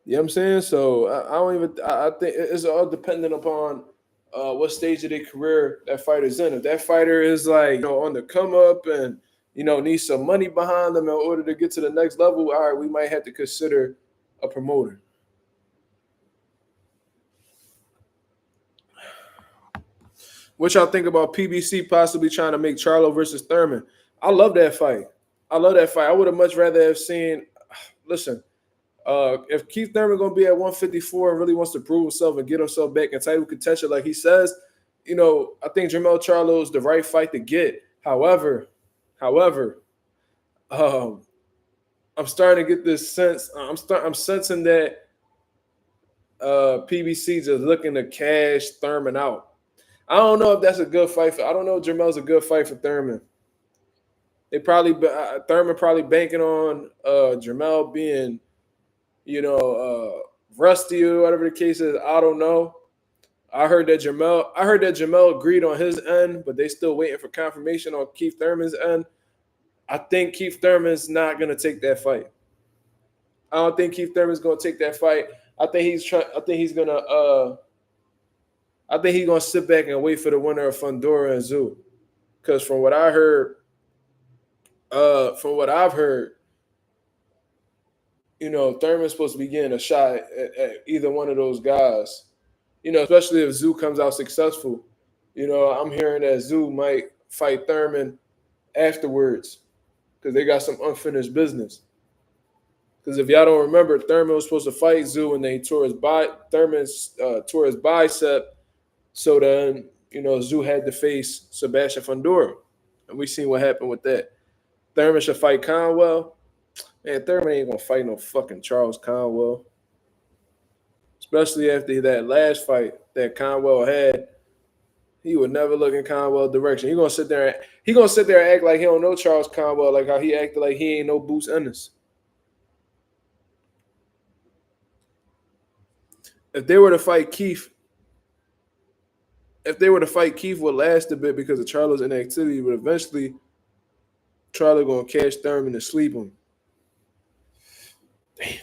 You know what I'm saying? So I don't even. I think it's all dependent upon what stage of their career that fighter's in. If that fighter is like on the come up and needs some money behind them in order to get to the next level, all right, we might have to consider a promoter. What y'all think about PBC possibly trying to make Charlo versus Thurman? I love that fight. I would have much rather have seen. Listen, if Keith Thurman gonna be at 154 and really wants to prove himself and get himself back in title contention, like he says, I think Jermell Charlo is the right fight to get. However, I'm starting to get this sense. I'm sensing that PBC just looking to cash Thurman out. I don't know if that's a good fight. I don't know if Jermell's a good fight for Thurman. Thurman probably banking on Jermell being rusty or whatever the case is. I don't know. I heard that Jermell agreed on his end, but they still waiting for confirmation on Keith Thurman's end. I think Keith Thurman's not gonna take that fight. I don't think Keith Thurman's gonna take that fight. I think he's gonna sit back and wait for the winner of Fundora and Zoo. Because from what I've heard, Thurman's supposed to be getting a shot at either one of those guys. Especially if Zoo comes out successful. I'm hearing that Zoo might fight Thurman afterwards because they got some unfinished business. Because if y'all don't remember, Thurman was supposed to fight Zoo and then he tore his Thurman tore his bicep. So then, Zoo had to face Sebastian Fundora. And we seen what happened with that. Thurman should fight Conwell. Man, Thurman ain't gonna fight no fucking Charles Conwell. Especially after that last fight that Conwell had. He would never look in Conwell's direction. He gonna sit there and act like he don't know Charles Conwell, like how he acted like he ain't no Boots Ennis. If they were to fight Keith would last a bit because of Charlo's inactivity, but eventually Charlo gonna catch Thurman and sleep him. Damn.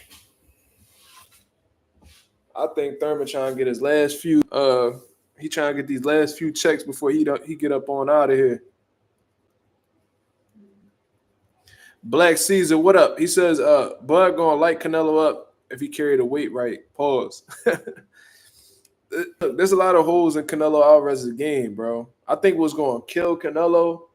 I think Thurman trying to get his last few he trying to get these last few checks before he get up on out of here. Black Caesar, what up? He says Bud gonna light Canelo up if he carried the weight right. Pause. There's a lot of holes in Canelo Alvarez's game, bro. I think what's going to kill Canelo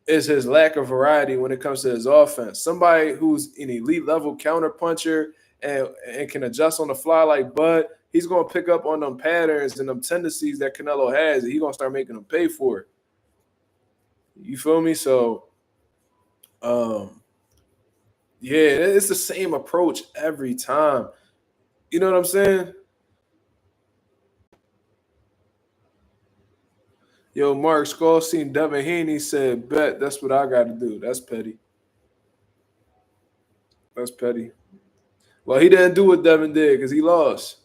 is his lack of variety when it comes to his offense. Somebody who's an elite level counter puncher and can adjust on the fly like Bud, he's going to pick up on them patterns and them tendencies that Canelo has, and he's going to start making them pay for it. You feel me? So, yeah, it's the same approach every time. You know what I'm saying? Yo, Mark Skull seen Devin Haney said, bet that's what I got to do. That's petty. That's petty. Well, he didn't do what Devin did because he lost.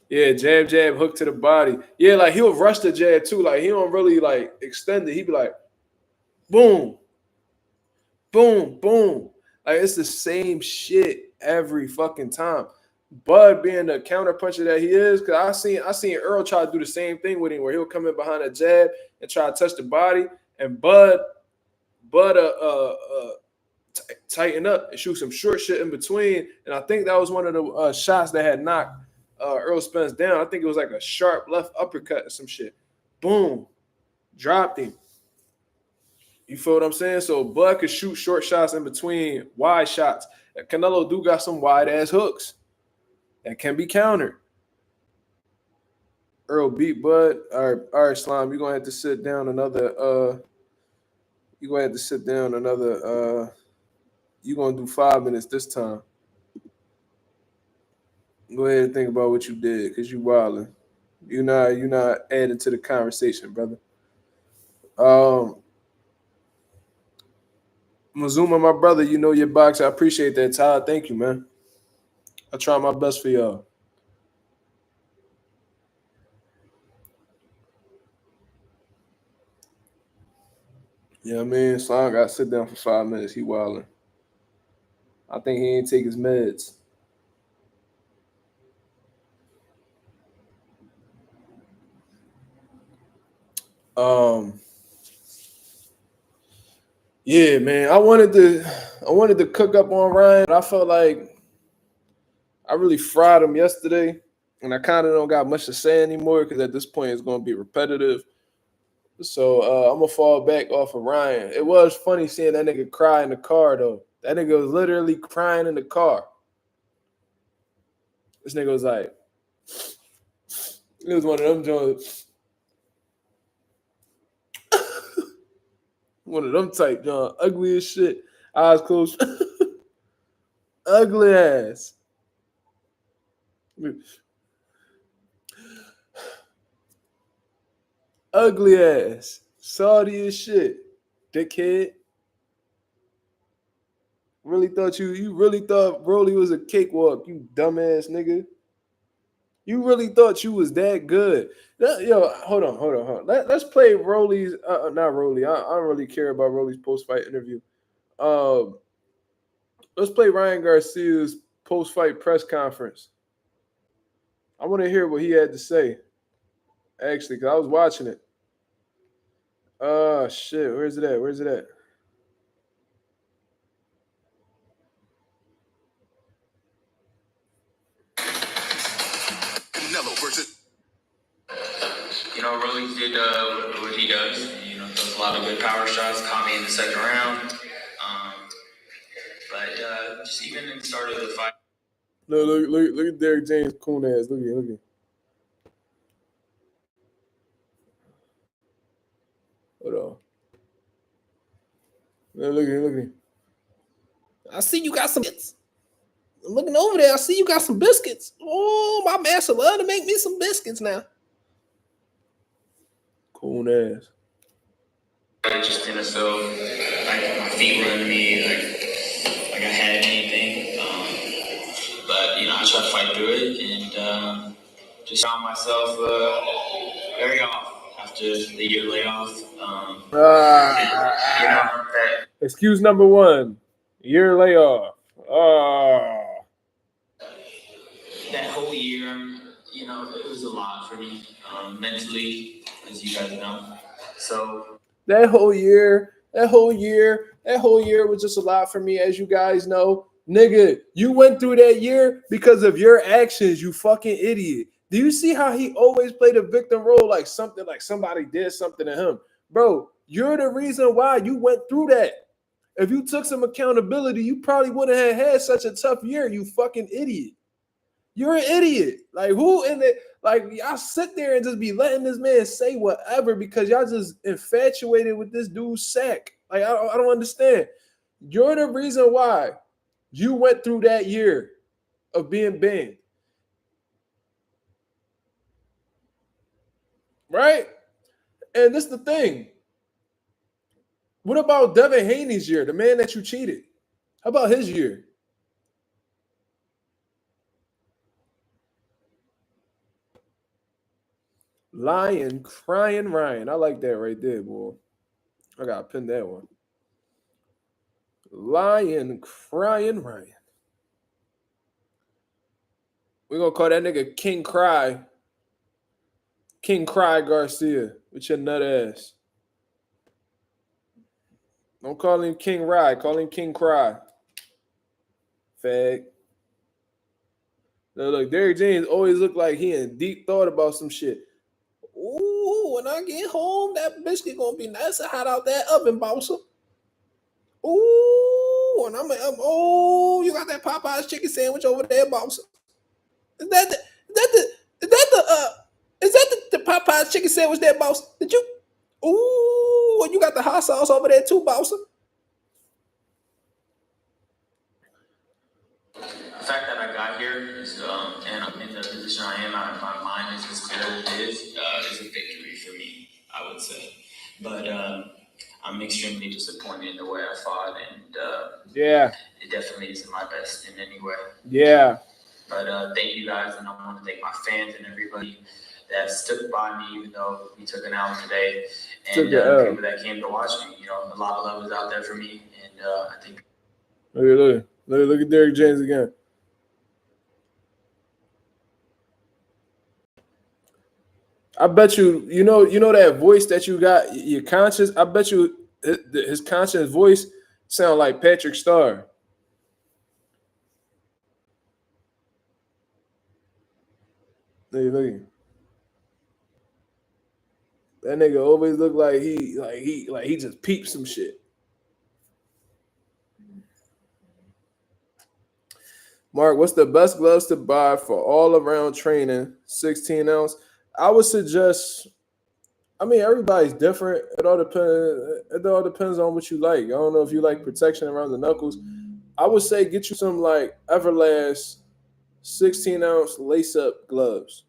Yeah, jab, hook to the body. Yeah, like he'll rush the jab too. Like he don't really like extend it. He be like, boom, boom, boom. Like it's the same shit every fucking time. Bud being the counter puncher that he is, because I seen Earl try to do the same thing with him, where he'll come in behind a jab and try to touch the body, and Bud tighten up and shoot some short shit in between. And I think that was one of the shots that had knocked Earl Spence down. I think it was like a sharp left uppercut or some shit. Boom, dropped him. You feel what I'm saying? So Bud could shoot short shots in between wide shots. Canelo do got some wide ass hooks that can be countered. Earl beat Bud. All right, Slime. You're gonna have to sit down another. You're gonna have to sit down another. You're gonna do 5 minutes this time. Go ahead and think about what you did, cause you wilding. You're not adding to the conversation, brother. Mazuma, my brother, you know your box. I appreciate that, Todd. Thank you, man. I try my best for y'all. Yeah, I mean, Slime got to sit down for 5 minutes. He wilding. I think he ain't take his meds. Yeah, man. I wanted to cook up on Ryan, but I felt like I really fried him yesterday, and I kind of don't got much to say anymore because at this point it's going to be repetitive. So I'm gonna fall back off of Ryan. It was funny seeing that nigga cry in the car though. That nigga was literally crying in the car. This nigga was like, it was one of them joints. One of them type John, ugly as shit, eyes closed, ugly ass. Ugly ass, salty as shit, dickhead. Really thought you really thought Broly was a cakewalk, you dumbass nigga. You really thought you was that good. Yo, hold on. Let's play Rolly's, not Rolly. I don't really care about Rolly's post-fight interview. Let's play Ryan Garcia's post-fight press conference. I want to hear what he had to say, actually, because I was watching it. Oh, shit. Where's it at? Canelo versus. Rolly did what he does. Throws a lot of good power shots. Caught me in the second round. But just even in the start of the fight. Look at Derrick James' coon ass. Look at him. Hold on. Look at him. I see you got some biscuits. I'm looking over there. I see you got some biscuits. Oh, my master love to make me some biscuits now. Coon ass. I just didn't feel like my feet were under me, like I had anything. But I tried to fight through it and just found myself very off after the year layoff. Excuse number one, year layoff. That whole year, it was a lot for me mentally, as you guys know. So that whole year was just a lot for me, as you guys know. Nigga, you went through that year because of your actions, you fucking idiot. Do you see how he always played a victim role, like somebody did something to him? Bro, you're the reason why you went through that. If you took some accountability, you probably wouldn't have had such a tough year, you fucking idiot. You're an idiot. Like, who in it? Like, y'all sit there and just be letting this man say whatever because y'all just infatuated with this dude's sack. Like, I don't understand. You're the reason why you went through that year of being banned. Right? And this is the thing. What about Devin Haney's year, the man that you cheated? How about his year? Lion crying Ryan. I like that right there, boy. I gotta pin that one. Lion crying Ryan. We're gonna call that nigga King Cry. King Cry Garcia with your nut ass. Don't call him King Rye. Call him King Cry. Fag. Now look, Derrick James always look like he in deep thought about some shit. Ooh, when I get home, that biscuit gonna be nice and hot out that oven, bosser. Ooh, and oh, you got that Popeye's chicken sandwich over there, bosser. Is that the Popeye's chicken sandwich there, boss? Did you? Ooh, and you got the hot sauce over there too, bosser. The fact that I got here is, and I'm in the position I am, my mind is as clear as it is a victory for me, I would say. But I'm extremely disappointed in the way I fought, and it definitely isn't my best in any way. Yeah. But thank you guys, and I want to thank my fans and everybody that stood by me, even though we took an hour today, and people that came to watch me. A lot of love is out there for me, and I think. Look at Derrick James again. I bet you know that voice that you got, your conscious. I bet you his conscious voice sound like Patrick Starr. Look. That nigga always look like he just peeped some shit. Mark, what's the best gloves to buy for all around training? 16 ounce. I would suggest. I mean, everybody's different. It all depends on what you like. I don't know if you like protection around the knuckles. I would say get you some like Everlast 16 ounce lace up gloves,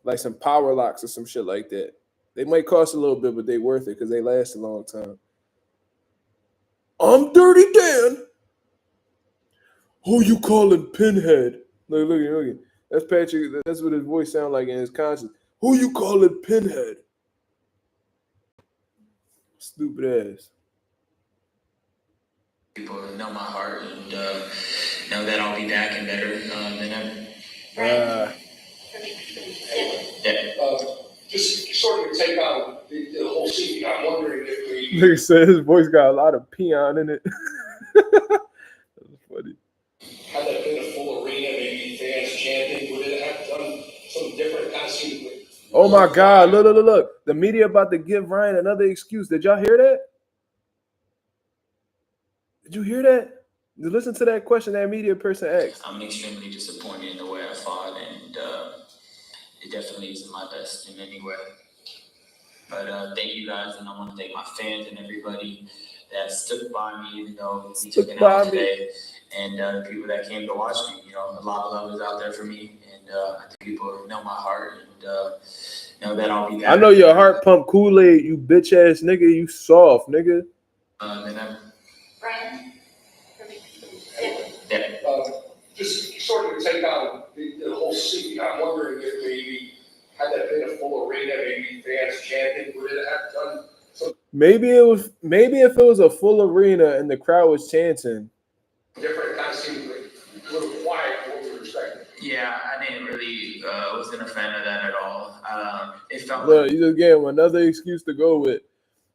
like some Power Locks or some shit like that. They might cost a little bit, but they worth it because they last a long time. I'm Dirty Dan. Who you calling Pinhead? Look. That's Patrick. That's what his voice sounds like in his conscience. Who you calling Pinhead? Stupid ass. People know my heart and know that I'll be back and better than ever. Just sort of take on the whole scene. I'm wondering if Nigga said his voice got a lot of peon in it. That's funny. Had that been a full arena, maybe fans chanting, would it have done some different kind of scene? Oh my God! Look! The media about to give Ryan another excuse. Did y'all hear that? Did you hear that? Listen to that question that media person asked. I'm extremely disappointed in the way I fought, and it definitely isn't my best in any way. But thank you guys, and I want to thank my fans and everybody that stood by me, even though we took it out today, and the people that came to watch me. You know, a lot of love is out there for me, and I think people know my heart, and know that I'll be back. I know your heart pump Kool-Aid, you bitch ass nigga, you soft nigga. Brian? Just sort of take out the whole scene. I'm wondering if maybe had that been a full arena, maybe fans chanting, would it have done some Maybe if it was a full arena and the crowd was chanting. different? Kind of seemed a little quiet for what we were expecting. Yeah, I didn't really wasn't a fan of that at all. It felt Look, you just gave him another excuse to go with.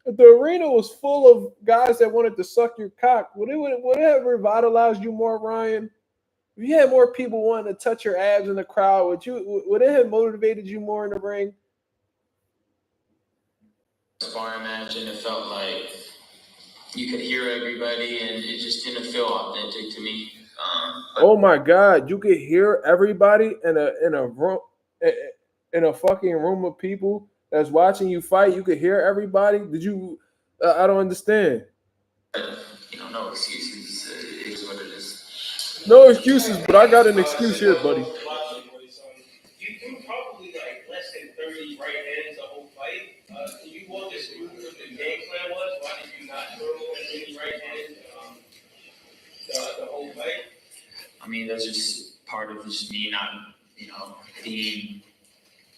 If the arena was full of guys that wanted to suck your cock, would it have revitalized you more, Ryan? If you had more people wanting to touch your abs in the crowd, would it have motivated you more in the ring? sparring match, and it felt like you could hear everybody, and it just didn't feel authentic to me. Oh my God, you could hear everybody in a room, in a fucking room of people that's watching you fight. You could hear everybody. Did you? I don't understand. You know, no excuses. It is what it is. No excuses, but I got an excuse here, buddy. You threw probably like less than 30 right hands the whole fight. Can you walk us through what the game plan was? Why did you not throw as many right hands the whole fight? I mean, that's just part of just me not, being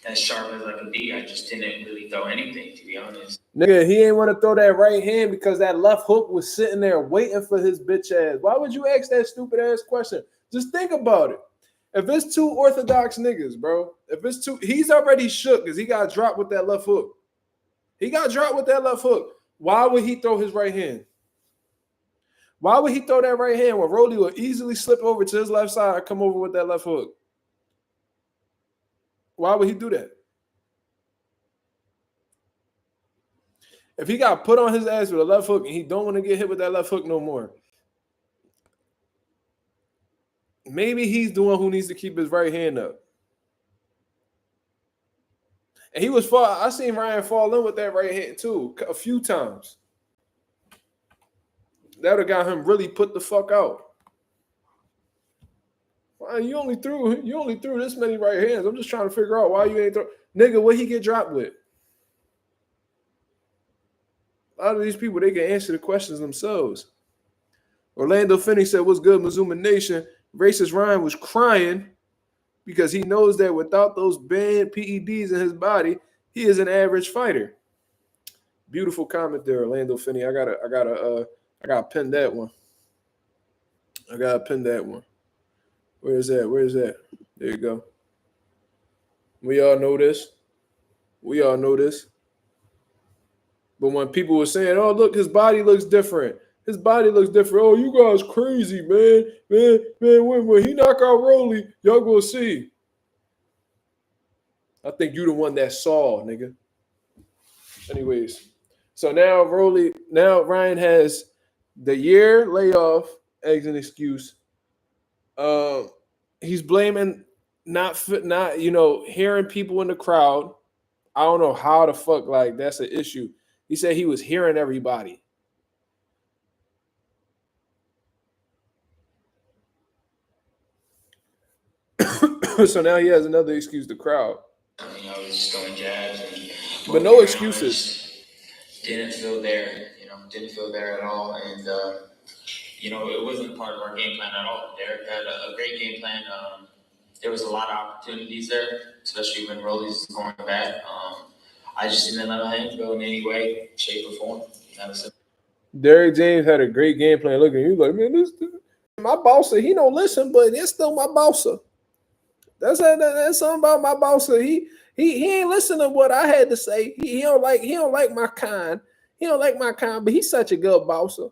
as sharp as I could be. I just didn't really throw anything, to be honest. Nigga, he ain't want to throw that right hand because that left hook was sitting there waiting for his bitch ass. Why would you ask that stupid ass question? Just think about it. If it's two orthodox niggas, bro, he's already shook because he got dropped with that left hook. Why would he throw his right hand? Why would he throw that right hand when Rolly would easily slip over to his left side and come over with that left hook? Why would he do that? If he got put on his ass with a left hook and he don't want to get hit with that left hook no more, maybe he's the one who needs to keep his right hand up. And I seen Ryan fall in with that right hand too a few times. That would have got him really put the fuck out. Why you only threw this many right hands? I'm just trying to figure out why you ain't throw. Nigga, what he get dropped with? A lot of these people, they can answer the questions themselves. Orlando Finney said, "What's good, Mazuma Nation?" Racist Ryan was crying because he knows that without those banned PEDs in his body, he is an average fighter. Beautiful comment there, Orlando Finney. I gotta pin that one. Where is that? There you go. We all know this. But when people were saying, "Oh, look, his body looks different. Oh, you guys crazy, man. When he knock out Rolly, y'all gonna see." I think you the one that saw, nigga. Anyways, so now Ryan has the year layoff as an excuse. He's blaming not hearing people in the crowd. I don't know how the fuck that's an issue. He said he was hearing everybody. So now he has another excuse, the crowd. I was just going jabs, but no excuses. Didn't feel there, at all, and it wasn't part of our game plan at all. Derek had a great game plan. There was a lot of opportunities there, especially when Rolly's going back. I just didn't let my hands go in any way, shape, or form. Derek James had a great game plan. Look at you, like, man, this my bosser. He don't listen, but it's still my bosser. That's something about my bosser. He ain't listening to what I had to say. He don't like my kind. He don't like my kind, but he's such a good bosser.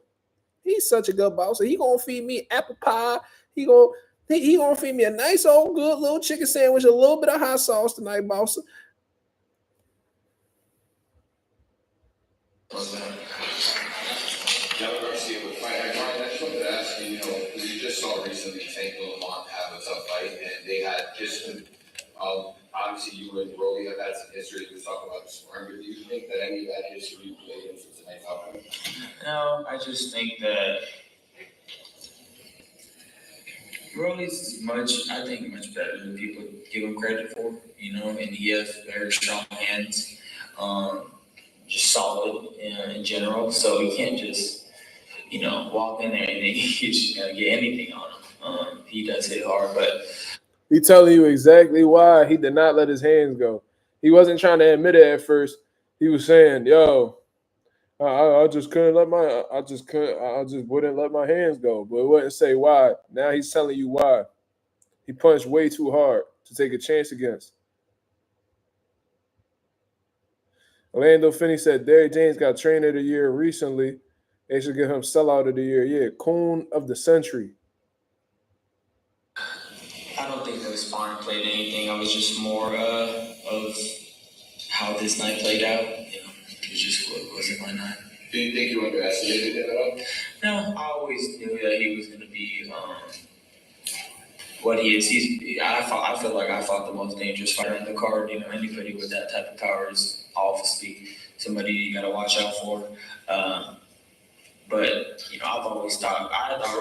He gonna feed me apple pie. He gonna feed me a nice old good little chicken sandwich, a little bit of hot sauce tonight, bosser. Garcia would fight. Ryan, I just wanted to ask you, because you just saw recently Tank and Lamont have a tough fight, and they had just, obviously you and Rolly have had some history. We talk about the sparring, but do you think that any of that history played into tonight's outcome? No, I just think that Rolly's much better than people give him credit for, and he has very strong hands, just solid in general. So you can't just, walk in there and he's just gonna get anything on him. He does hit hard, but He telling you exactly why he did not let his hands go. He wasn't trying to admit it at first. He was saying, "Yo, I just couldn't let my, I just wouldn't let my hands go." But it wouldn't say why. Now he's telling you why. He punched way too hard to take a chance against. Orlando Finney said Derrick James got trainer of the year recently. They should give him sellout of the year. Yeah, coon of the century. I don't think the sparring played anything. I was just more of how this night played out. It just wasn't my night. Do you think you underestimated him at all? No, I always knew that he was going to be what he is. I feel like I fought the most dangerous fighter in the card. Anybody with that type of power is obviously somebody you got to watch out for. But I've always thought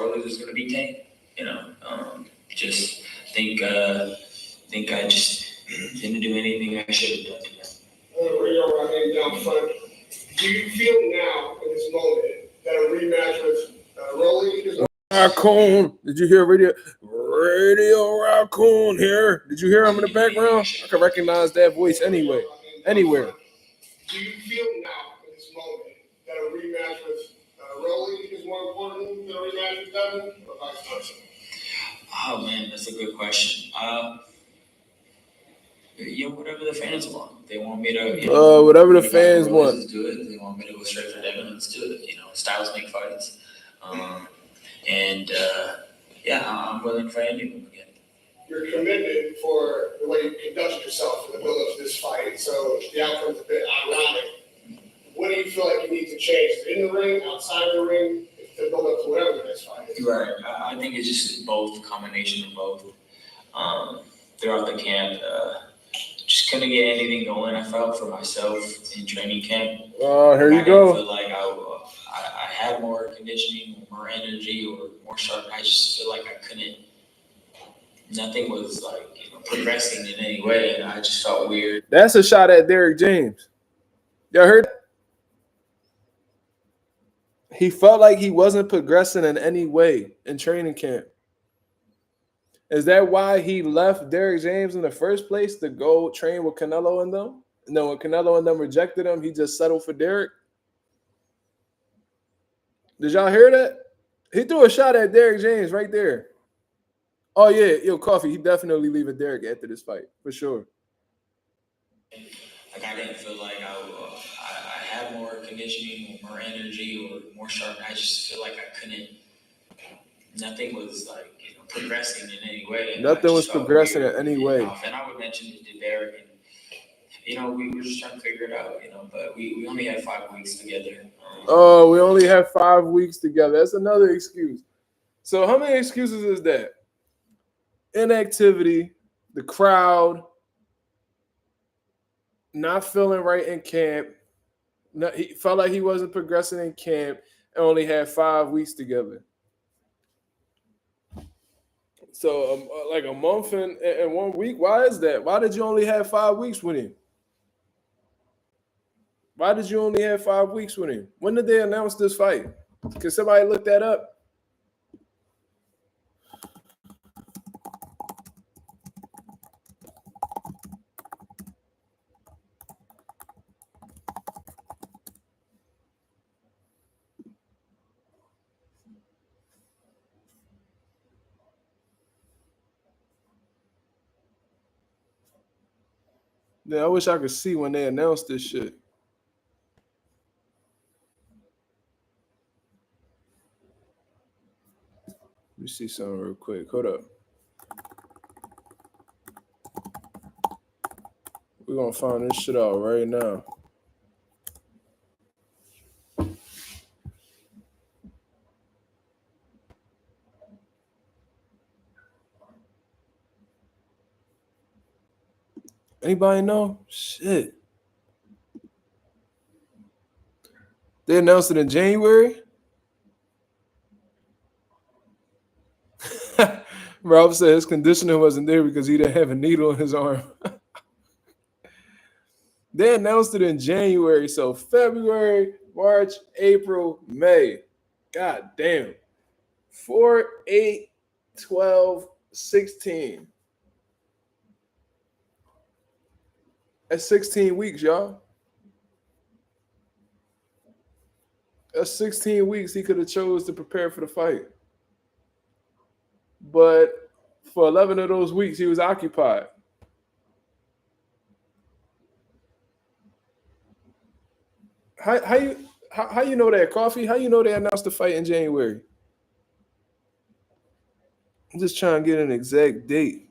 Rolly was going to be Tank. Just think I just didn't do anything I should have done today. Right down front. Do you feel now in this moment that a rematch with Rolly is? Raccoon, did you hear Radio Raccoon here? Did you hear him in the background? I can recognize that voice anywhere. Do you feel now in this moment that a rematch with Rolly is more important than a rematch with Devin, or vice versa? Oh man, that's a good question. Whatever the fans want. They want me to. Whatever the fans want. Let's do it. They want me to go straight for Devin. Let's do it. Styles make fights. I'm willing for any of them again. You're committed for the way you conducted yourself in the build-up to this fight, so the outcome's a bit ironic. What do you feel like you need to change? In the ring, outside the ring, to build up to whatever the next fight is? Right. I think it's just both, combination of both. Throughout the camp, just couldn't get anything going. I felt for myself in training camp. Here you go. I feel like I had more conditioning, more energy, or more sharp. I just feel like I couldn't. Nothing was progressing in any way, and I just felt weird. That's a shot at Derrick James. Y'all heard that? He felt like he wasn't progressing in any way in training camp. Is that why he left Derrick James in the first place to go train with Canelo and them? No, when Canelo and them rejected him, he just settled for Derrick. Did y'all hear that? He threw a shot at Derrick James right there. Oh, yeah. Coffee, he definitely leaving Derrick after this fight, for sure. I didn't feel like I had more conditioning, more energy, or more sharp. I just feel like I couldn't. Nothing was progressing in any way. Nothing was progressing in any way. And I would mention it to Derrick, and we were just trying to figure it out, but we only had 5 weeks together. We only have 5 weeks together. That's another excuse. So how many excuses is that? Inactivity, the crowd, not feeling right in camp. He felt like he wasn't progressing in camp and only had 5 weeks together. So like a month and 1 week. Why is that? Why did you only have 5 weeks with him? Why did you only have 5 weeks with him? When did they announce this fight? Can somebody look that up? Yeah, I wish I could see when they announced this shit. Let me see something real quick. Hold up. We're going to find this shit out right now. Anybody know? Shit. They announced it in January. Rob said his conditioner wasn't there because he didn't have a needle in his arm. They announced it in January, so February, March, April, May. God damn. 4, 8, 12, 16. That's 16 weeks, y'all. That's 16 weeks he could have chose to prepare for the fight. But for 11 of those weeks, he was occupied. How you know that, Coffee? How you know they announced the fight in January? I'm just trying to get an exact date.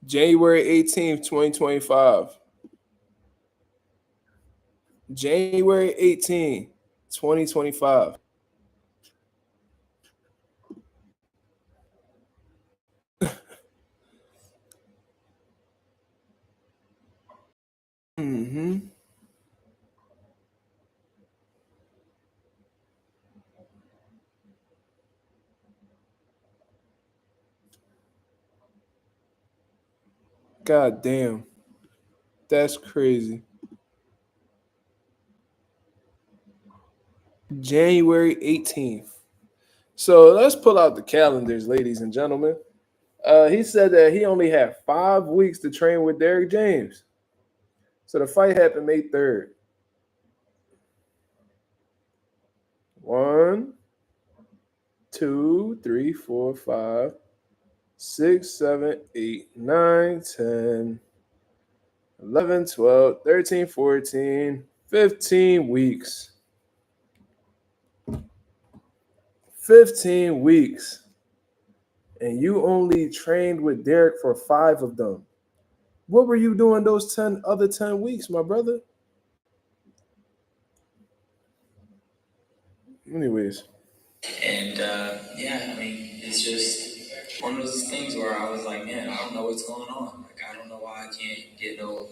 January 18th, 2025. January 18th, 2025. Mm-hmm. God damn. That's crazy. January 18th. So let's pull out the calendars, ladies and gentlemen. He said that he only had 5 weeks to train with Derrick James. So the fight happened May 3rd. 1, 2, 3, 4, 5, 6, 7, 8, 9, 10, 11, 12, 13, 14, 15 weeks. 15 weeks. And you only trained with Derrick for 5 of them. What were you doing those 10 other 10 weeks, my brother? Anyways. And yeah, I mean, it's just one of those things where I was like, man, I don't know what's going on. Like, I don't know why I can't get no,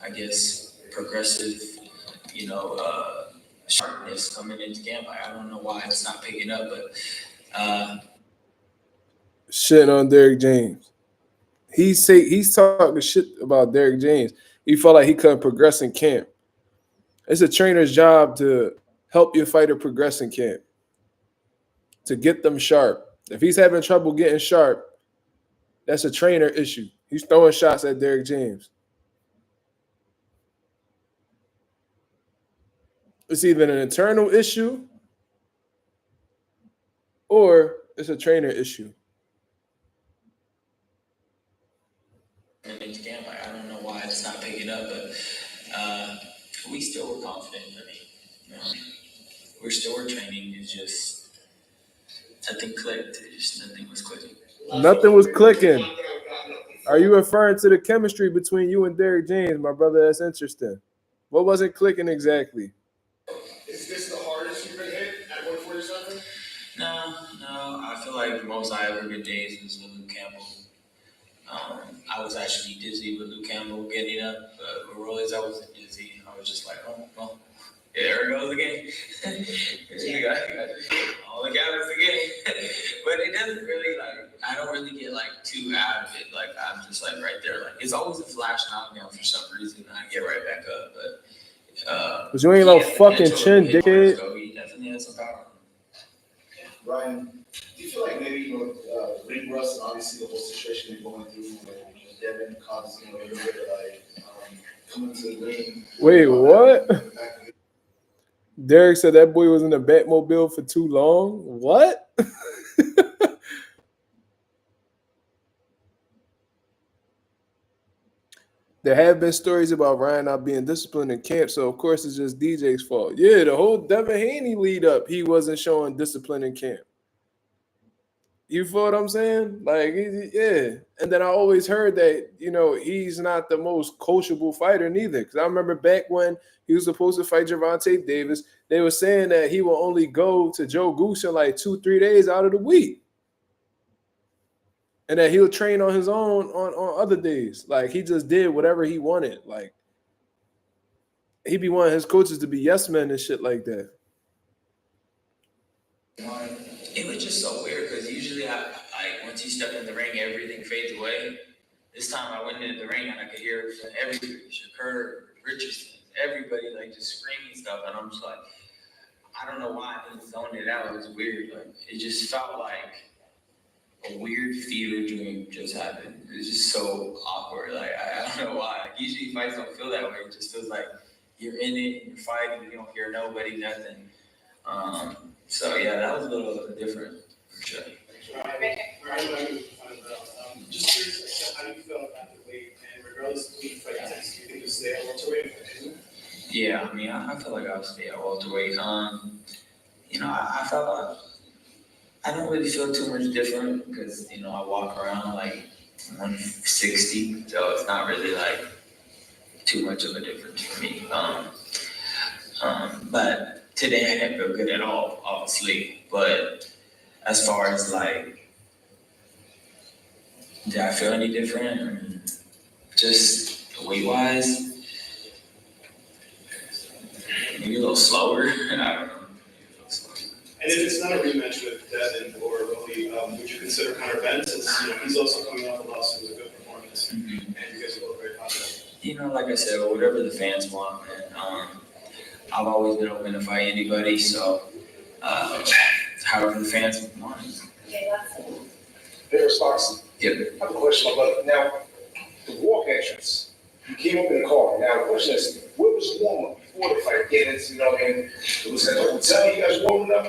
I guess progressive, sharpness coming into camp. I don't know why it's not picking up, but Shitting on Derrick James. He's talking shit about Derrick James. He felt like he couldn't progress in camp. It's a trainer's job to help your fighter progress in camp, to get them sharp. If he's having trouble getting sharp, that's a trainer issue. He's throwing shots at Derrick James. It's either an internal issue or it's a trainer issue. into camp, I don't know why it's not picking up, but we still were confident. I mean, we're still training. It's just nothing clicked. Nothing was clicking. Nothing was clicking. Are you referring to the chemistry between you and Derrick James, my brother? That's interesting. What wasn't clicking exactly? Is this the hardest you've been hit at 147? No. I feel like the most I ever been dazed was with Luke Campbell. I was actually dizzy with Luke Campbell getting up, but with Rollies, I wasn't dizzy. I was just like, oh, well, there it goes again. All the guys again. But it doesn't really, I don't really get, too out of it. I'm just, right there. It's always a flash knockdown for some reason, and I get right back up. But Because you ain't no fucking chin, dickhead. So he definitely has some power. Ryan, do you feel like maybe ring rust and obviously the whole situation you're going through with Devin causes a little bit of coming to the ring? Wait, what? Derrick said that boy was in the Batmobile for too long. What? There have been stories about Ryan not being disciplined in camp, so of course it's just DJ's fault. Yeah, the whole Devin Haney lead up, he wasn't showing discipline in camp. You feel what I'm saying? Like, yeah. And then I always heard that, he's not the most coachable fighter neither. Because I remember back when he was supposed to fight Gervonta Davis, they were saying that he will only go to Joe Goose in like 2-3 days out of the week. And that he'll train on his own on other days. Like, he just did whatever he wanted. Like, he'd be wanting his coaches to be yes men and shit like that. It was just so weird because usually once you step in the ring, everything fades away. This time I went into the ring and I could hear everybody, Shakur, Richardson, everybody like just screaming stuff, and I'm just like, I don't know why I just zoned it out. It was weird. Like, it just felt like a weird fever dream just happened. It was just so awkward. Like, I don't know why. Like, usually fights don't feel that way. It just feels like you're in it, you're fighting, you don't hear nobody, nothing. So yeah, that was a little different for sure. Just curious, how do you feel about the weight, and regardless of who you fight next, do you think you'll stay at welterweight? Yeah, I mean, I feel like I'll stay at welterweight. I felt like I don't really feel too much different because I walk around like 160, so it's not really like too much of a difference for me. But today I didn't feel good at all, obviously. But as far as like, did I feel any different? Just weight wise, maybe a little slower. I don't know. And if it's not a rematch with Devin or Willie, would you consider Conor Ben, since he's also coming off a loss with a good performance, and you guys are both very confident? Like I said, whatever the fans want, man. I've always been open to fight anybody, so however the fans want. There's Foxy. Yep. I have a question about now the walk entrance. You came up in the car. Now the question is, what was warm up before the fight? Getting and it was at the hotel. You guys warming up.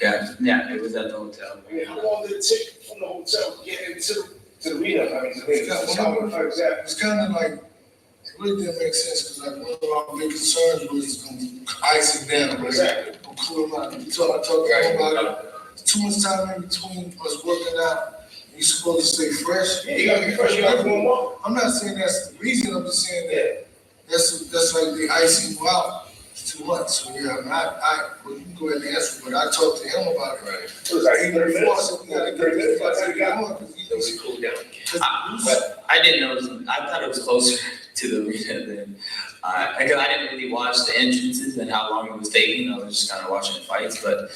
Yeah, it was at the hotel. I mean, how long did it take from the hotel to get into the arena? I mean, it's kind of like, it really didn't make sense because like one of our big concerns was icing down. Exactly. Cool out. I talked to him about it. Too much time in between us working out. You're supposed to stay fresh. Yeah, you gotta be fresh. You gotta warm up. I'm not saying that's the reason. I'm just saying that that's like the icing you out. It's too much. So yeah, well, you can go ahead and answer, but I talked to him about it. Right. It was like 30 minutes. 30 minutes. It was cool down. But I didn't know. I thought it was closer to the arena than because I didn't really watch the entrances and how long it was taking. I was just kind of watching the fights, but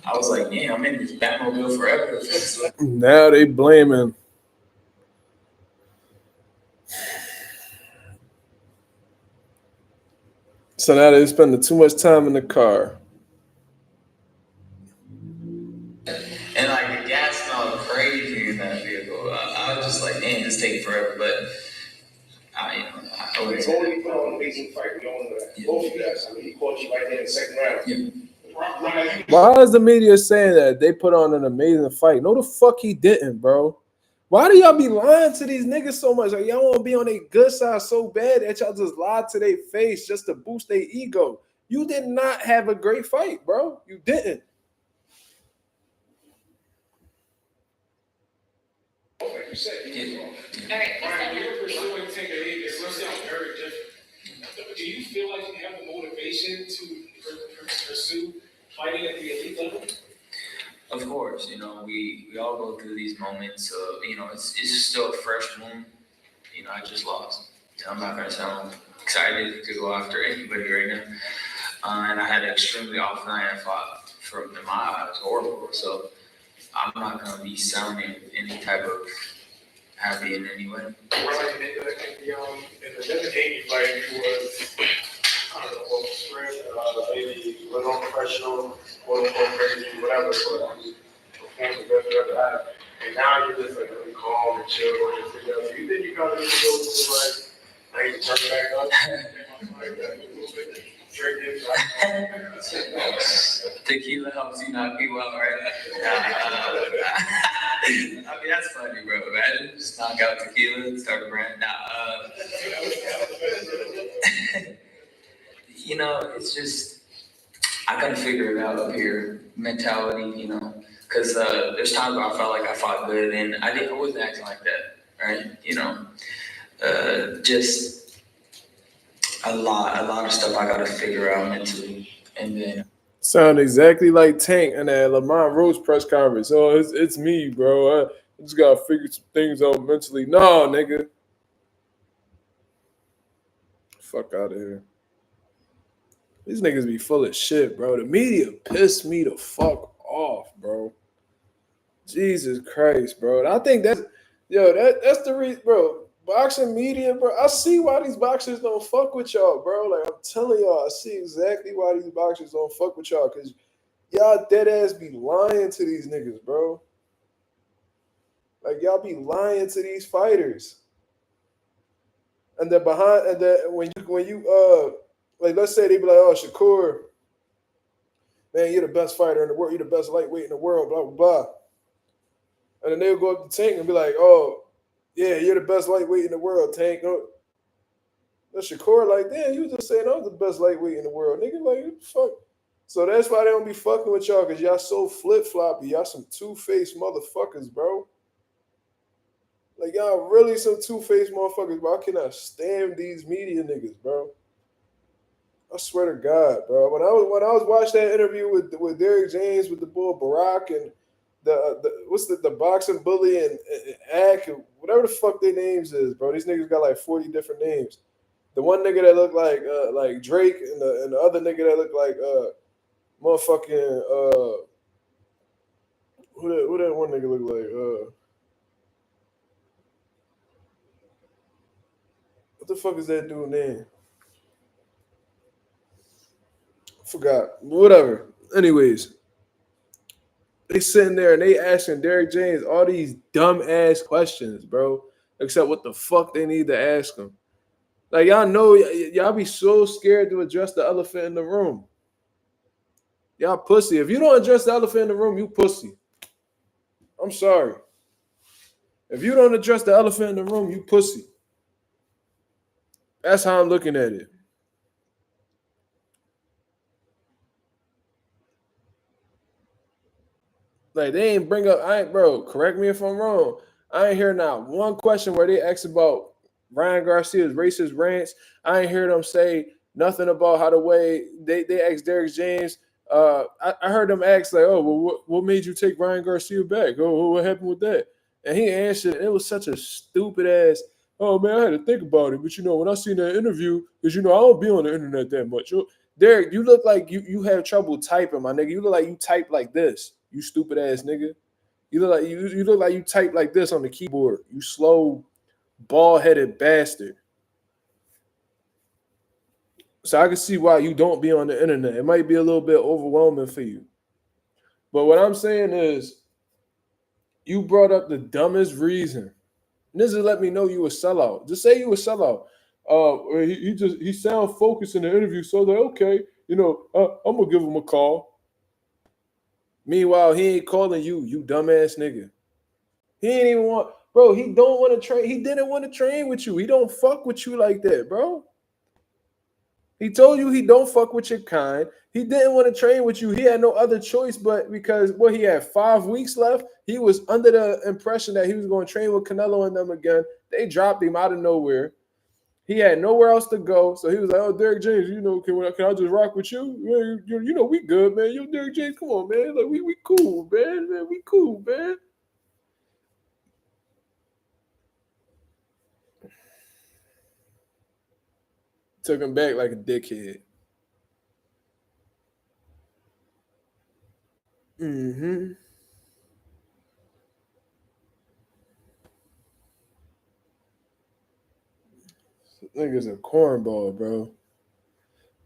I was like, "Man, I'm in this Batmobile forever." Now they blaming. So now they're spending too much time in the car. And like the gas smelled crazy in that vehicle. I was just like, "Man, this takes forever." But I always. Bakoli put on an amazing fight. We all know that. Both of you guys. I mean, he caught you right there in the second round. Yeah. Why is the media saying that they put on an amazing fight? No, the fuck he didn't, bro. Why do y'all be lying to these niggas so much? Like, y'all want to be on their good side so bad that y'all just lied to their face just to boost their ego. You did not have a great fight, bro. You didn't. All right, you're pursuing technique. It sounds very different. Do you feel like you have the motivation to pursue fighting at the elite level? Of course, we all go through these moments. It's still a fresh wound. I just lost. I'm not gonna sound excited to go after anybody right now. And I had an extremely off night. I fought in my eyes horrible. So I'm not gonna be sounding any type of happy in any way. Right, in the Devin Haney fight, you was kind of the whole script, maybe a little unprofessional, quote unquote crazy, whatever, but performance the best you ever had. And now you're just like really calm and chill. Do you think you got to go to like, I need to turn back up? Like that, a little bit drinking. Tequila helps you not be well, right? I mean, that's funny, bro. Imagine just knock out tequila and start a brand. It's just, I gotta figure it out up here. Mentality, Because there's times where I felt like I fought good, and I wasn't acting like that, right? You know, just a lot of stuff I got to figure out mentally, and then Sound exactly like Tank and that Lamont Rose press conference. Oh, it's me, bro. I just gotta figure some things out mentally. No, nigga. Fuck out of here. These niggas be full of shit, bro. The media pissed me the fuck off, bro. Jesus Christ, bro. And I think that's that's the reason, bro. Boxing media, bro. I see why these boxers don't fuck with y'all, bro. Like I'm telling y'all, I see exactly why these boxers don't fuck with y'all. Cause y'all dead ass be lying to these niggas, bro. Like y'all be lying to these fighters. And then behind and then when you like let's say they be like, oh Shakur, man, you're the best fighter in the world, you're the best lightweight in the world, blah blah blah. And then they'll go up to Tank and be like, oh, yeah, you're the best lightweight in the world, Tank. No, that's Shakur like, damn, you was just saying I'm the best lightweight in the world. Nigga, like, what the fuck? So that's why they don't be fucking with y'all, because y'all so flip-floppy. Y'all some two-faced motherfuckers, bro. Like, y'all really some two-faced motherfuckers, bro. I cannot stand these media niggas, bro. I swear to God, bro. When I was watching that interview with Derrick James with the bull Barack and the boxing bully and Ack and whatever the fuck their names is, bro. These niggas got like 40 different names. The one nigga that looked like Drake and the other nigga that looked like motherfucking who that one nigga look like? What the fuck is that dude name? Forgot. Whatever. Anyways. They sitting there and they asking Derrick James all these dumb ass questions, bro. Except what the fuck they need to ask him. Like y'all know, y'all be so scared to address the elephant in the room. Y'all pussy. If you don't address the elephant in the room, you pussy. I'm sorry. If you don't address the elephant in the room, you pussy. That's how I'm looking at it. Like they ain't bring up, bro, correct me if I'm wrong. I ain't hear not one question where they asked about Ryan Garcia's racist rants. I ain't hear them say nothing about how the way they asked Derrick James. I heard them ask like, oh, well, what made you take Ryan Garcia back? Oh, what happened with that? And he answered, it was such a stupid ass, oh man, I had to think about it. But when I seen that interview, because I don't be on the internet that much. Derrick, you look like you have trouble typing, my nigga. You look like you type like this. You stupid ass nigga. You look like you type like this on the keyboard. You slow, bald-headed bastard. So I can see why you don't be on the internet. It might be a little bit overwhelming for you. But what I'm saying is, you brought up the dumbest reason. And this is let me know you a sellout. Just say you a sellout. He sound focused in the interview, so that okay, I'm gonna give him a call. Meanwhile, he ain't calling you dumbass nigga. He ain't even want, bro. He don't want to train. He didn't want to train with you. He don't fuck with you like that, bro. He told you he don't fuck with your kind. He didn't want to train with you. He had no other choice, but because he had 5 weeks left, he was under the impression that he was going to train with Canelo and them again. They dropped him out of nowhere. He had nowhere else to go, so he was like, "Oh, Derrick James, can I just rock with you? We good, man. Yo, Derrick James, come on, man. Like we cool, man. We cool, man." Took him back like a dickhead. Mm-hmm. Nigga's a cornball, bro.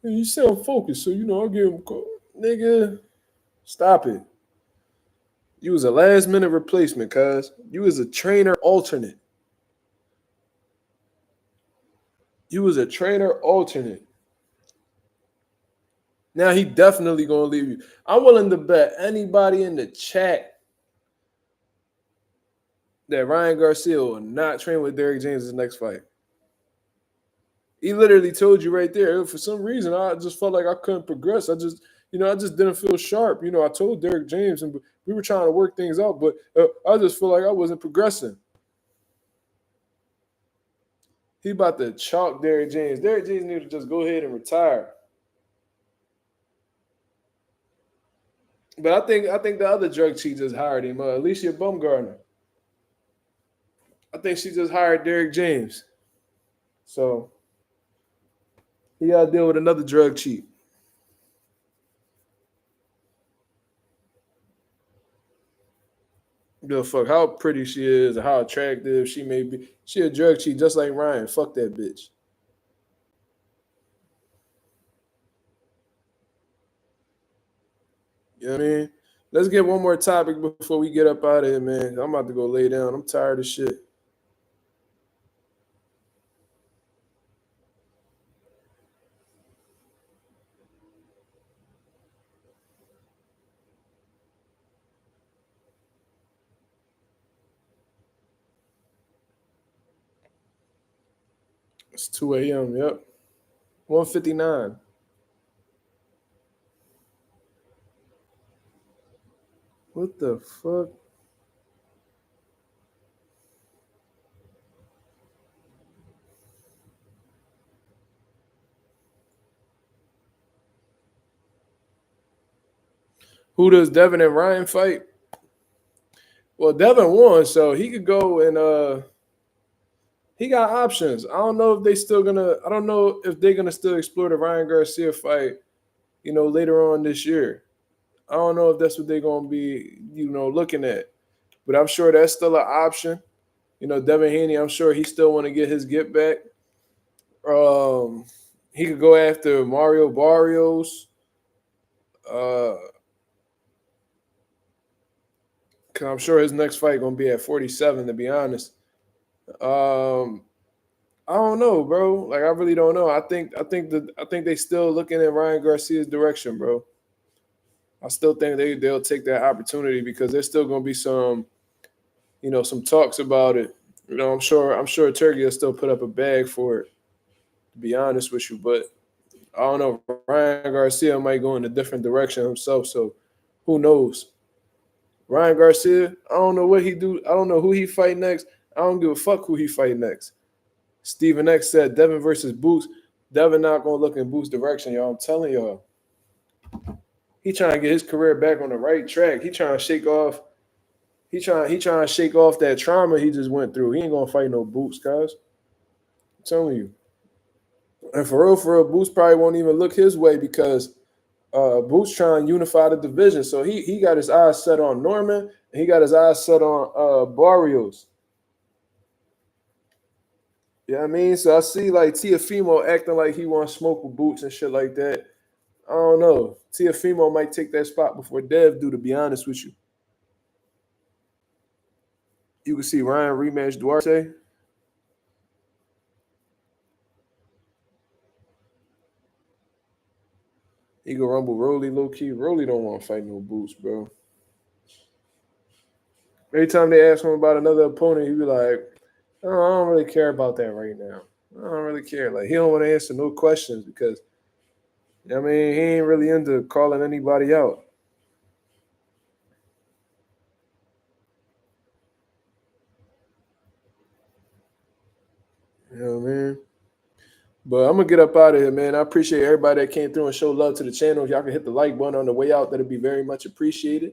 You sound focused, so I'll give him a call. Nigga, stop it. You was a last minute replacement, cuz. You was a trainer alternate. Now he definitely gonna leave you. I'm willing to bet anybody in the chat that Ryan Garcia will not train with Derrick James' next fight. He literally told you right there. For some reason, I just felt like I couldn't progress. I just, I just didn't feel sharp. I told Derek James, and we were trying to work things out, but I just feel like I wasn't progressing. He about to chalk Derek James. Derek James need to just go ahead and retire. But I think the other drug chief just hired him, Alicia Baumgartner. I think she just hired Derek James. So he got to deal with another drug chief. Give a fuck how pretty she is or how attractive she may be. She a drug chief just like Ryan. Fuck that bitch. You know what I mean? Let's get one more topic before we get up out of here, man. I'm about to go lay down. I'm tired of shit. It's 2 a.m. Yep. 1:59. What the fuck? Who does Devin and Ryan fight? Well, Devin won, so he could go and he got options. I don't know if I don't know if they're gonna still explore the Ryan Garcia fight, later on this year. I don't know if that's what they're gonna be, looking at. But I'm sure that's still an option. Devin Haney, I'm sure he still want to get his get back. He could go after Mario Barrios. Cause I'm sure his next fight gonna be at 47. To be honest, I don't know, bro. Like I really don't know. I think they still looking at Ryan Garcia's direction, bro. I still think they'll take that opportunity because there's still gonna be some talks about it. I'm sure Turkey will still put up a bag for it. To be honest with you, but I don't know. Ryan Garcia might go in a different direction himself, so who knows? Ryan Garcia, I don't know what he do. I don't know who he fight next. I don't give a fuck who he fight next. Stephen X said Devin versus Boots. Devin not gonna look in Boots' direction, y'all. I'm telling y'all. He trying to get his career back on the right track. He trying to shake off. He trying to shake off that trauma he just went through. He ain't gonna fight no Boots, guys. I'm telling you. And for real, Boots probably won't even look his way because Boots trying to unify the division. So he got his eyes set on Norman and he got his eyes set on Barrios. You know what I mean? So I see like Teofimo acting like he wants to smoke with Boots and shit like that. I don't know. Teofimo might take that spot before Dev do, to be honest with you. You can see Ryan rematch Duarte. He can rumble Rolly low key. Rolly don't want to fight no Boots, bro. Every time they ask him about another opponent, he be like, "Oh, I don't really care about that right now. I don't really care." Like he don't want to answer no questions because, he ain't really into calling anybody out. You know what I mean? But I'm gonna get up out of here, man. I appreciate everybody that came through and showed love to the channel. If y'all can hit the like button on the way out, that'd be very much appreciated.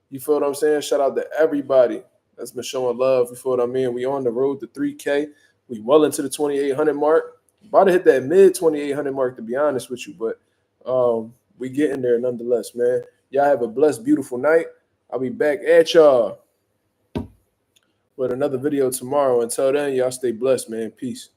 You feel what I'm saying? Shout out to everybody that's been showing love. You feel what I mean? We on the road to 3K. We well into the 2,800 mark. About to hit that mid 2,800 mark, to be honest with you. But we getting there nonetheless, man. Y'all have a blessed, beautiful night. I'll be back at y'all with another video tomorrow. Until then, y'all stay blessed, man. Peace.